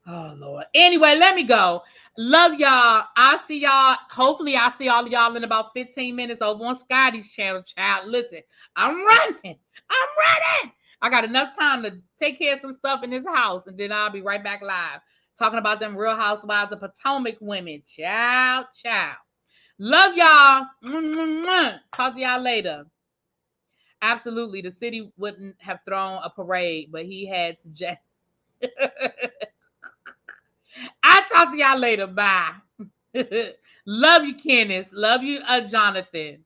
Oh, Lord. Anyway, let me go. Love y'all. I'll see y'all. Hopefully, I'll see all of y'all in about 15 minutes over on Scotty's channel, child. Listen, I'm running. I got enough time to take care of some stuff in this house, and then I'll be right back live talking about them Real Housewives of Potomac women. Ciao. Love y'all. Talk to y'all later. Absolutely. The city wouldn't have thrown a parade, but he had to I'll talk to y'all later. Bye. Love you, Kenneth. Love you, Jonathan.